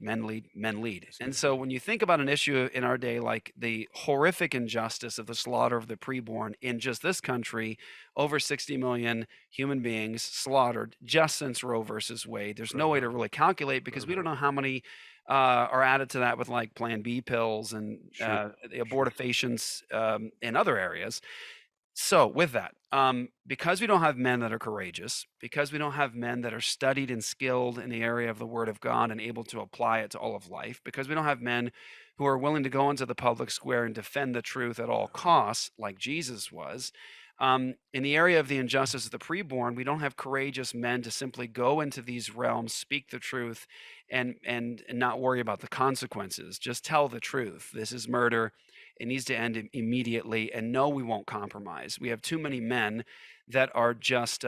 And so when you think about an issue in our day like the horrific injustice of the slaughter of the preborn in just this country, over 60 million human beings slaughtered just since Roe versus Wade. There's no way to really calculate because we don't know how many are added to that with like Plan B pills and the abortifacients in other areas. So with that, because we don't have men that are courageous, because we don't have men that are studied and skilled in the area of the Word of God and able to apply it to all of life, because we don't have men who are willing to go into the public square and defend the truth at all costs, like Jesus was, in the area of the injustice of the preborn, we don't have courageous men to simply go into these realms, speak the truth, and not worry about the consequences. Just tell the truth. This is murder. It needs to end immediately. And no, we won't compromise. We have too many men that are just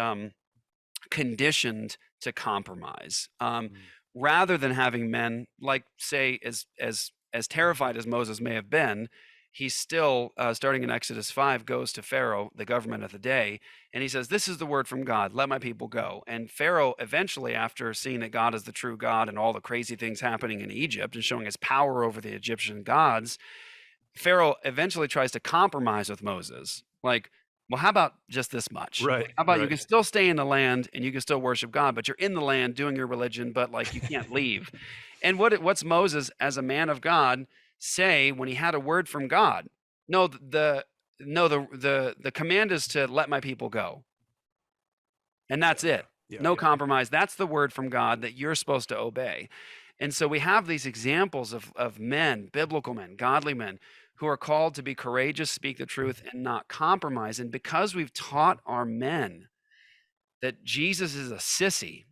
conditioned to compromise. Rather than having men like, say, as terrified as Moses may have been, he still, starting in Exodus 5, goes to Pharaoh, the government of the day, and he says, "This is the word from God. Let my people go." And Pharaoh, eventually, after seeing that God is the true God and all the crazy things happening in Egypt and showing his power over the Egyptian gods, Pharaoh eventually tries to compromise with Moses. Like, well, how about just this much? Right, Like, how about you right. can still stay in the land and you can still worship God, but you're in the land doing your religion, but like you can't leave. And what's Moses as a man of God say when he had a word from God? No, the command is to let my people go. And that's Yeah, it. yeah, No yeah. compromise. That's the word from God that you're supposed to obey. And so we have these examples of men, biblical men, godly men, who are called to be courageous, speak the truth, and not compromise. And because we've taught our men that Jesus is a sissy,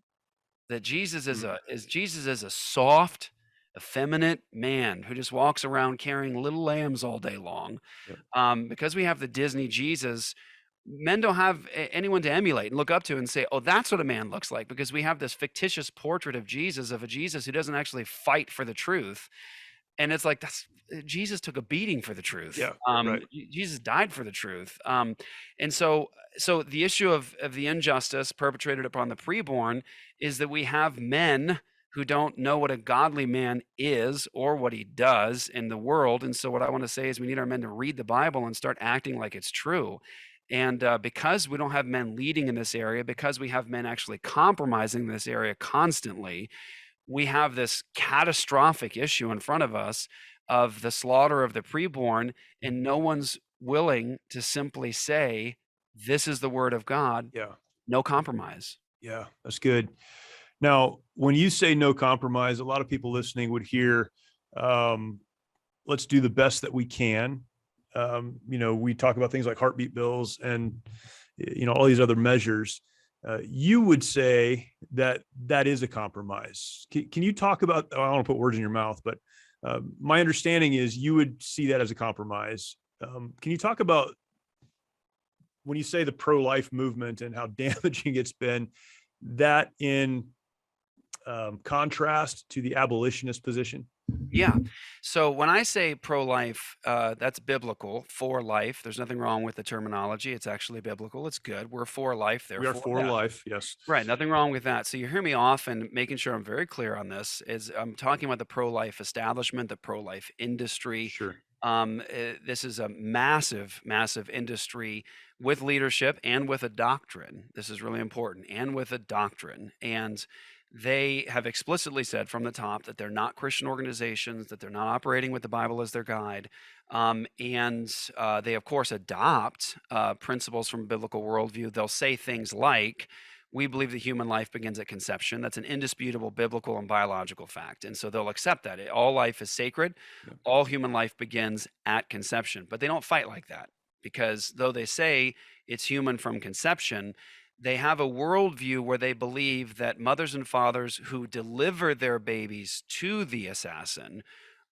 that Jesus is Mm, a soft, effeminate man who just walks around carrying little lambs all day long, yep. because we have the Disney Jesus, men don't have anyone to emulate and look up to and say, "Oh, that's what a man looks like," because we have this fictitious portrait of a Jesus who doesn't actually fight for the truth. And it's like that's Jesus took a beating for the truth. Yeah, right. Jesus died for the truth. And so the issue of the injustice perpetrated upon the preborn is that we have men who don't know what a godly man is or what he does in the world. And so what I want to say is we need our men to read the Bible and start acting like it's true. And because we don't have men leading in this area, because we have men actually compromising this area constantly, we have this catastrophic issue in front of us of the slaughter of the preborn, and no one's willing to simply say, "This is the word of God," Yeah, no compromise. yeah, that's good. Now, when you say no compromise, a lot of people listening would hear, um, let's do the best that we can. We talk about things like heartbeat bills and, all these other measures. You would say that that is a compromise. Can you talk about, I don't want to put words in your mouth, but my understanding is you would see that as a compromise. Can you talk about when you say the pro-life movement and how damaging it's been, that in contrast to the abolitionist position? Yeah. So when I say pro-life, that's biblical, for life. There's nothing wrong with the terminology. It's actually biblical. It's good. We're for life, We are therefore for death. life. Yes. Right, nothing wrong with that. So you hear me often making sure I'm very clear on this is I'm talking about the pro-life establishment, the pro-life industry. Sure. This is a massive, massive industry with leadership and with a doctrine. This is really important, and with a doctrine. And they have explicitly said from the top that they're not Christian organizations, that they're not operating with the Bible as their guide. And they, of course, adopt principles from a biblical worldview. They'll say things like, "We believe that human life begins at conception." That's an indisputable biblical and biological fact. And so they'll accept that. All life is sacred. Yeah. All human life begins at conception. But they don't fight like that, because though they say it's human from conception, they have a worldview where they believe that mothers and fathers who deliver their babies to the assassin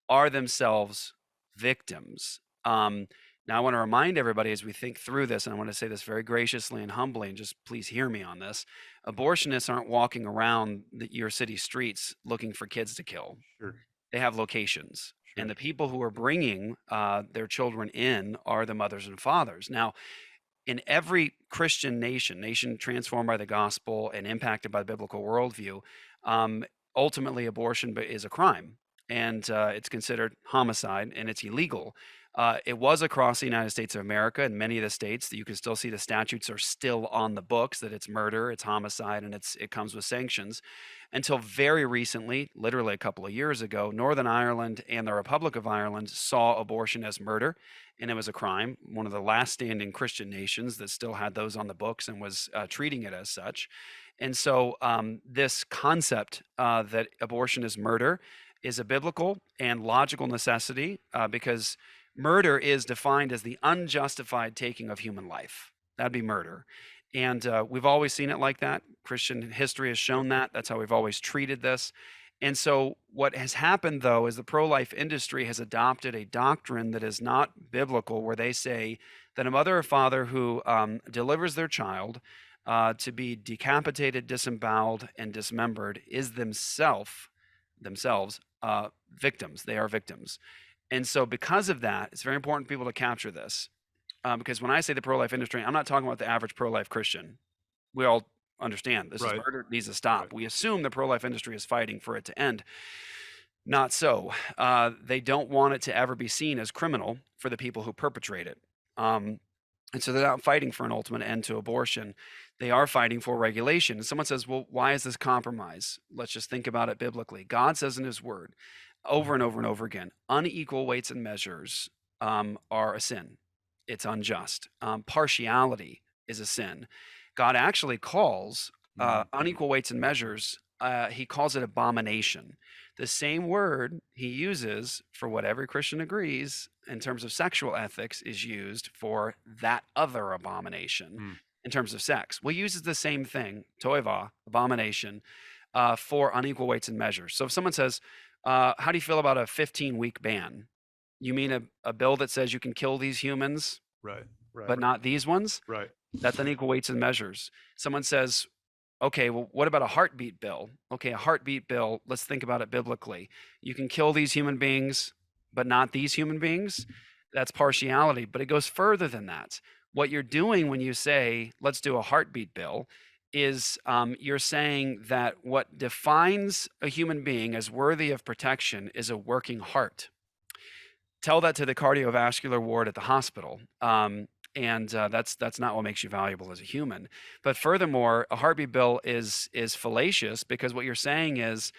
are themselves victims. Now, I want to remind everybody as we think through this, and I want to say this very graciously and humbly, and just please hear me on this. Abortionists aren't walking around your city streets looking for kids to kill. Sure. They have locations. Sure. And the people who are bringing their children in are the mothers and fathers. Now, in every Christian nation transformed by the gospel and impacted by the biblical worldview, ultimately abortion is a crime, and it's considered homicide, and it's illegal. It was across the United States of America. In many of the states that you can still see, the statutes are still on the books that it's murder, it's homicide, and it comes with sanctions. Until very recently, literally a couple of years ago, Northern Ireland and the Republic of Ireland saw abortion as murder, and it was a crime. One of the last standing Christian nations that still had those on the books and was treating it as such. And so this concept that abortion is murder is a biblical and logical necessity, because murder is defined as the unjustified taking of human life. That'd be murder. And we've always seen it like that. Christian history has shown that. That's how we've always treated this. And so what has happened, though, is the pro-life industry has adopted a doctrine that is not biblical, where they say that a mother or father who delivers their child to be decapitated, disemboweled, and dismembered is themselves victims. They are victims. And so because of that, it's very important for people to capture this. Because when I say the pro-life industry, I'm not talking about the average pro-life Christian. We all understand this is Right. murder, it needs to stop. Right. We assume the pro-life industry is fighting for it to end. Not so. They don't want it to ever be seen as criminal for the people who perpetrate it. And so they're not fighting for an ultimate end to abortion. They are fighting for regulation. And someone says, well, why is this compromise? Let's just think about it biblically. God says in his word over and over and over again, unequal weights and measures are a sin. It's unjust. Partiality is a sin. God actually calls unequal weights and measures, he calls it abomination. The same word he uses for what every Christian agrees in terms of sexual ethics is used for that other abomination in terms of sex. Well, he uses the same thing, toiva, abomination, for unequal weights and measures. So if someone says, how do you feel about a 15-week ban? You mean a bill that says you can kill these humans, Right. Right. but not these ones? Right. That's unequal weights and measures. Someone says, okay, well, what about a heartbeat bill? Okay, a heartbeat bill, let's think about it biblically. You can kill these human beings, but not these human beings. That's partiality, but it goes further than that. What you're doing when you say, let's do a heartbeat bill, is you're saying that what defines a human being as worthy of protection is a working heart. Tell that to the cardiovascular ward at the hospital. And that's not what makes you valuable as a human. But furthermore, a heartbeat bill is fallacious because what you're saying is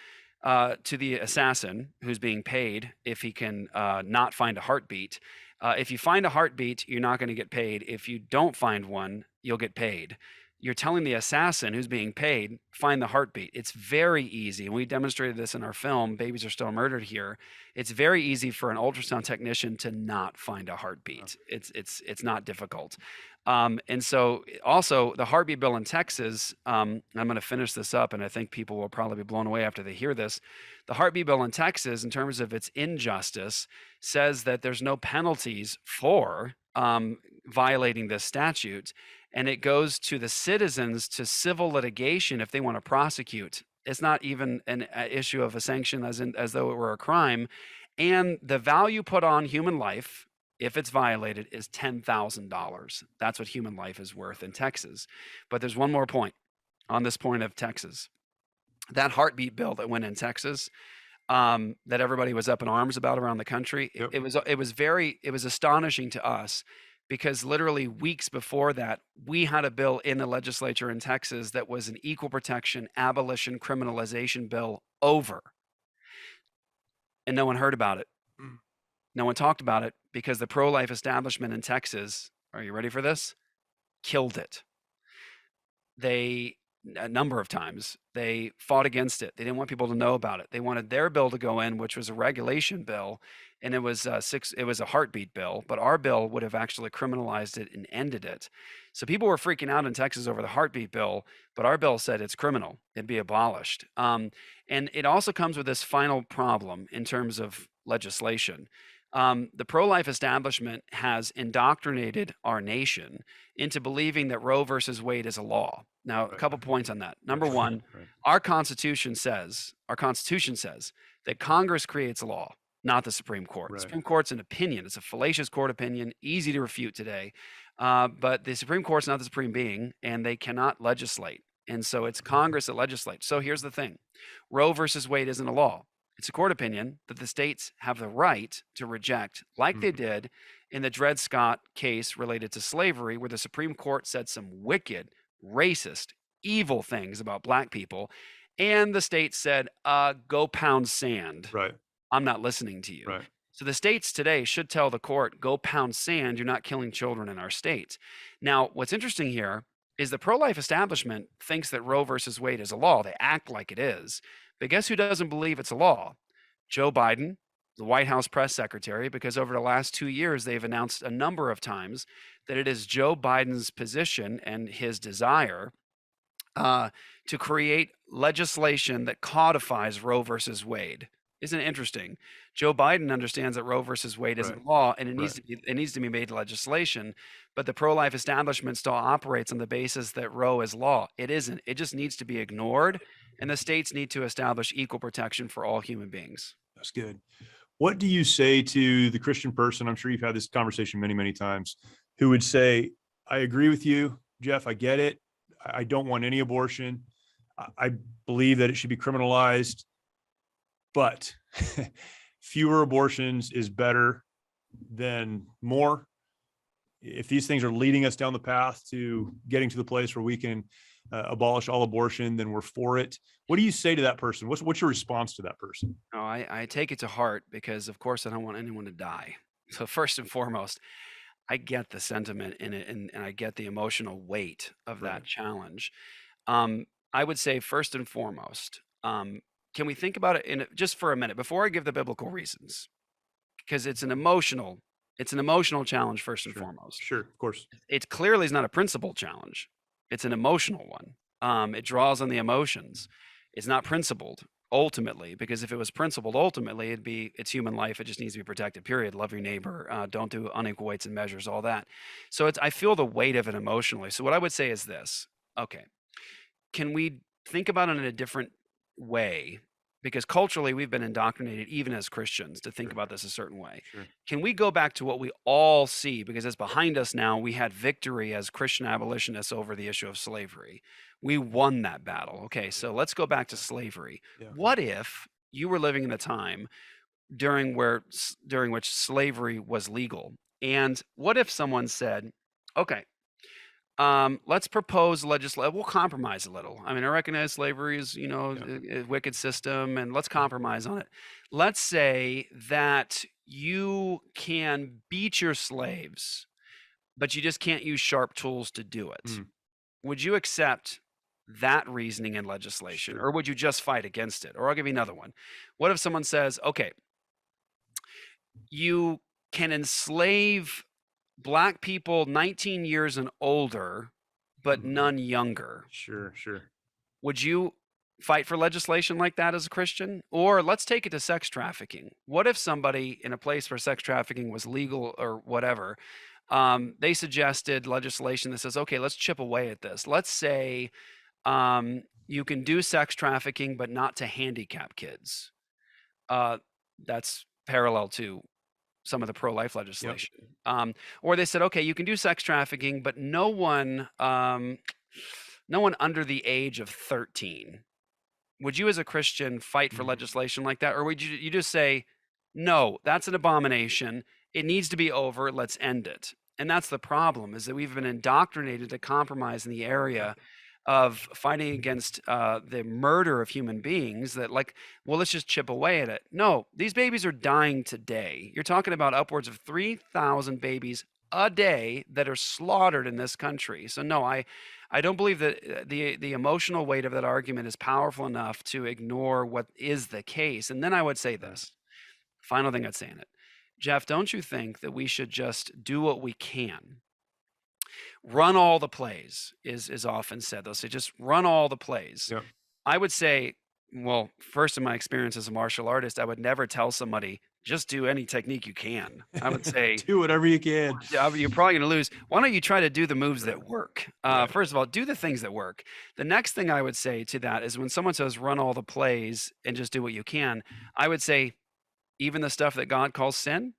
to the assassin who's being paid if he can not find a heartbeat. If you find a heartbeat, you're not going to get paid. If you don't find one, you'll get paid. You're telling the assassin who's being paid, find the heartbeat. It's very easy. And we demonstrated this in our film, Babies Are Still Murdered Here. It's very easy for an ultrasound technician to not find a heartbeat. It's not difficult. And so also the heartbeat bill in Texas, I'm going to finish this up, and I think people will probably be blown away after they hear this. The heartbeat bill in Texas, in terms of its injustice, says that there's no penalties for violating this statute. And it goes to the citizens to civil litigation if they want to prosecute. It's not even an issue of a sanction as though it were a crime. And the value put on human life, if it's violated, is $10,000. That's what human life is worth in Texas. But there's one more point on this point of Texas. That heartbeat bill that went in Texas, that everybody was up in arms about around the country, Yep. it was astonishing to us. Because literally weeks before that, we had a bill in the legislature in Texas that was an equal protection, abolition, criminalization bill over. And no one heard about it. No one talked about it because the pro-life establishment in Texas, are you ready for this? Killed it. A number of times, they fought against it. They didn't want people to know about it. They wanted their bill to go in, which was a regulation bill, and it was a heartbeat bill, but our bill would have actually criminalized it and ended it. So people were freaking out in Texas over the heartbeat bill, but our bill said it's criminal. It'd be abolished. And it also comes with this final problem in terms of legislation. The pro-life establishment has indoctrinated our nation into believing that Roe versus Wade is a law. Now, a couple points on that. Number one, our Constitution says that Congress creates a law, not the Supreme Court. The Supreme Court's an opinion. It's a fallacious court opinion, easy to refute today. But the Supreme Court's not the supreme being, and they cannot legislate. And so it's Congress that legislates. So here's the thing. Roe versus Wade isn't a law. It's a court opinion that the states have the right to reject, like they did in the Dred Scott case related to slavery, where the Supreme Court said some wicked, racist, evil things about black people. And the state said, go pound sand. Right. I'm not listening to you. Right. So the states today should tell the court, go pound sand. You're not killing children in our state. Now, what's interesting here is the pro-life establishment thinks that Roe versus Wade is a law. They act like it is. But guess who doesn't believe it's a law? Joe Biden, the White House press secretary, because over the last 2 years, they've announced a number of times that it is Joe Biden's position and his desire to create legislation that codifies Roe versus Wade. Isn't it interesting? Joe Biden understands that Roe versus Wade isn't law, and it needs to be made legislation. But the pro-life establishment still operates on the basis that Roe is law. It isn't. It just needs to be ignored, and the states need to establish equal protection for all human beings. That's good. What do you say to the Christian person? I'm sure you've had this conversation many, many times, who would say, I agree with you, Jeff. I get it. I don't want any abortion. I believe that it should be criminalized, but fewer abortions is better than more. If these things are leading us down the path to getting to the place where we can abolish all abortion, then we're for it. What do you say to that person? What's your response to that person? Oh, I take it to heart because, of course, I don't want anyone to die. So first and foremost, I get the sentiment in it, and I get the emotional weight of that Right. challenge. I would say first and foremost, can we think about it just for a minute before I give the biblical reasons? Because it's an emotional challenge first and Sure. foremost. Sure. Of course. It clearly is not a principled challenge. It's an emotional one. It draws on the emotions. It's not principled ultimately, because if it was principled ultimately, it's human life. It just needs to be protected, period. Love your neighbor. Don't do unequal weights and measures, all that. So I feel the weight of it emotionally. So what I would say is this. Okay. Can we think about it in a different way? Because culturally, we've been indoctrinated, even as Christians, to think Sure. about this a certain way. Sure. Can we go back to what we all see? Because it's behind us now. We had victory as Christian abolitionists over the issue of slavery. We won that battle. Okay, so let's go back to slavery. Yeah. What if you were living in a time during which slavery was legal? And what if someone said, okay, let's propose legislation. We'll compromise a little. I mean, I recognize slavery is, Yeah. a wicked system, and let's compromise on it. Let's say that you can beat your slaves, but you just can't use sharp tools to do it. Mm. Would you accept that reasoning in legislation, Sure. or would you just fight against it? Or I'll give you another one. What if someone says, okay, you can enslave Black people 19 years and older, but none younger? Sure. Sure. Would you fight for legislation like that as a Christian? Or let's take it to sex trafficking. What if somebody in a place where sex trafficking was legal or whatever, they suggested legislation that says, okay, let's chip away at this. Let's say you can do sex trafficking, but not to handicap kids. That's parallel to some of the pro-life legislation. Or they said, okay, you can do sex trafficking, but no one under the age of 13. Would you as a Christian fight for legislation like that? Or would you just say, no, that's an abomination. It needs to be over. Let's end it. And that's the problem, is that we've been indoctrinated to compromise in the area of fighting against the murder of human beings, that let's just chip away at it. No, these babies are dying today. You're talking about upwards of 3,000 babies a day that are slaughtered in this country. So no, I don't believe that the emotional weight of that argument is powerful enough to ignore what is the case. And then I would say this, final thing I'd say in it. Jeff, don't you think that we should just do what we can? Run all the plays is often said. They'll say, just run all the plays. Yeah. I would say, well, first in my experience as a martial artist, I would never tell somebody, just do any technique you can. I would say, do whatever you can. You're probably going to lose. Why don't you try to do the moves that work? First of all, do the things that work. The next thing I would say to that is when someone says run all the plays and just do what you can, I would say, even the stuff that God calls sin,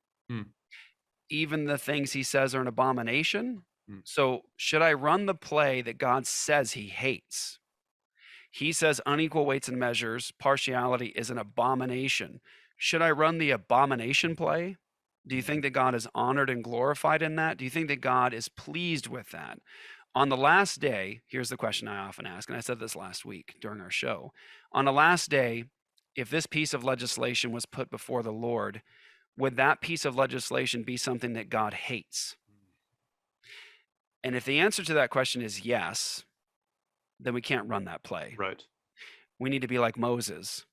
even the things he says are an abomination. So should I run the play that God says he hates? He says unequal weights and measures, partiality is an abomination. Should I run the abomination play? Do you think that God is honored and glorified in that? Do you think that God is pleased with that? On the last day, here's the question I often ask, and I said this last week during our show. On the last day, if this piece of legislation was put before the Lord, would that piece of legislation be something that God hates? And if the answer to that question is yes, then we can't run that play. Right. We need to be like Moses.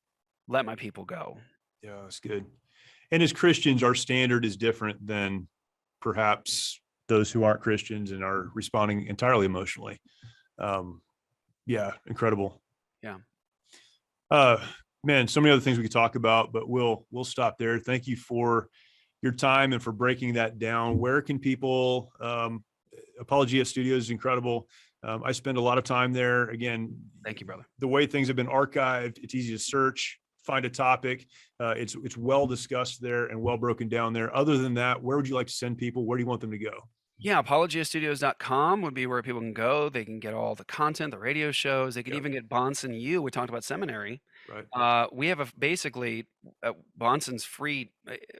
Let my people go. Yeah, that's good. And as Christians, our standard is different than perhaps those who aren't Christians and are responding entirely emotionally. Yeah, incredible. Yeah. Man, so many other things we could talk about, but we'll stop there. Thank you for your time and for breaking that down. Where can people, Apologia Studios is incredible. I spend a lot of time there. Again, thank you, brother. The way things have been archived, it's easy to search, find a topic. It's well discussed there and well broken down there. Other than that, where would you like to send people? Where do you want them to go? Yeah, apologiastudios.com would be where people can go. They can get all the content, the radio shows. They can Yep. even get Bonson U. We talked about Seminary. Right. We have basically Bonson's free,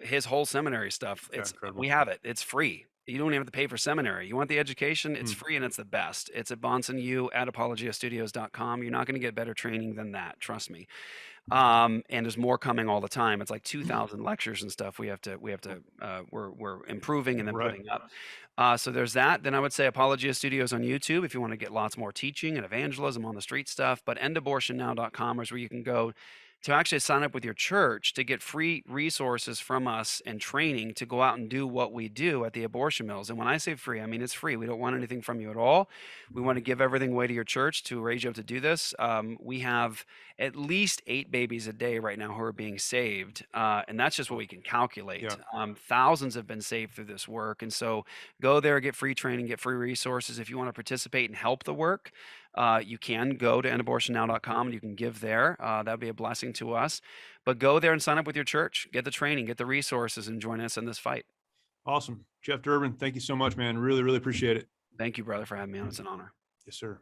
his whole seminary stuff. Yeah, incredible. We have it. It's free. You don't even have to pay for seminary. You want the education? It's Mm. free and it's the best. It's at Bonson U at apologiastudios.com. You're not going to get better training than that. Trust me. And there's more coming all the time. It's like 2,000 lectures and stuff. We're improving and then Right. putting up. So there's that. Then I would say Apologia Studios on YouTube if you want to get lots more teaching and evangelism on the street stuff. But endabortionnow.com is where you can go to actually sign up with your church to get free resources from us and training to go out and do what we do at the abortion mills. And when I say free, I mean it's free. We don't want anything from you at all. We want to give everything away to your church to raise you up to do this. We have at least 8 babies a day right now who are being saved. And that's just what we can calculate. Yeah. Thousands have been saved through this work. And so go there, get free training, get free resources. If you want to participate and help the work, you can go to endabortionnow.com and you can give there. That would be a blessing to us. But go there and sign up with your church, get the training, get the resources, and join us in this fight. Awesome. Jeff Durbin, thank you so much, man. Really, really appreciate it. Thank you, brother, for having me on. It's an honor. Yes, sir.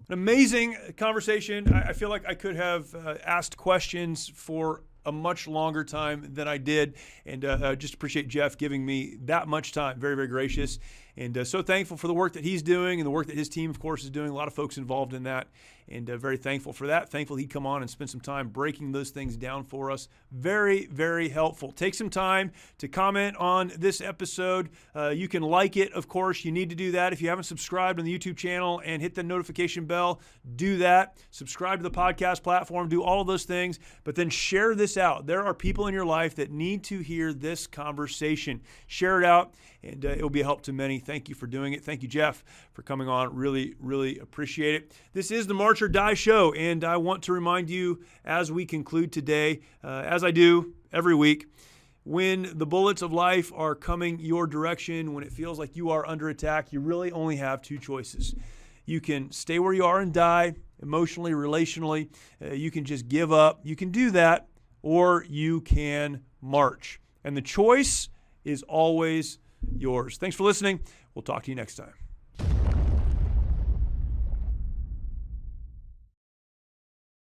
An amazing conversation. I feel like I could have asked questions for a much longer time than I did. And just appreciate Jeff giving me that much time. Very, very gracious. And so thankful for the work that he's doing and the work that his team, of course, is doing. A lot of folks involved in that. And very thankful for that. Thankful he'd come on and spend some time breaking those things down for us. Very, very helpful. Take some time to comment on this episode. You can like it, of course. You need to do that. If you haven't subscribed on the YouTube channel and hit the notification bell, do that. Subscribe to the podcast platform. Do all of those things. But then share this out. There are people in your life that need to hear this conversation. Share it out, and it will be a help to many. Thank you for doing it. Thank you, Jeff, for coming on. Really, really appreciate it. This is the March or Die Show, and I want to remind you as we conclude today, as I do every week, when the bullets of life are coming your direction, when it feels like you are under attack, you really only have 2 choices. You can stay where you are and die, emotionally, relationally. You can just give up. You can do that, or you can march. And the choice is always yours. Thanks for listening. We'll talk to you next time.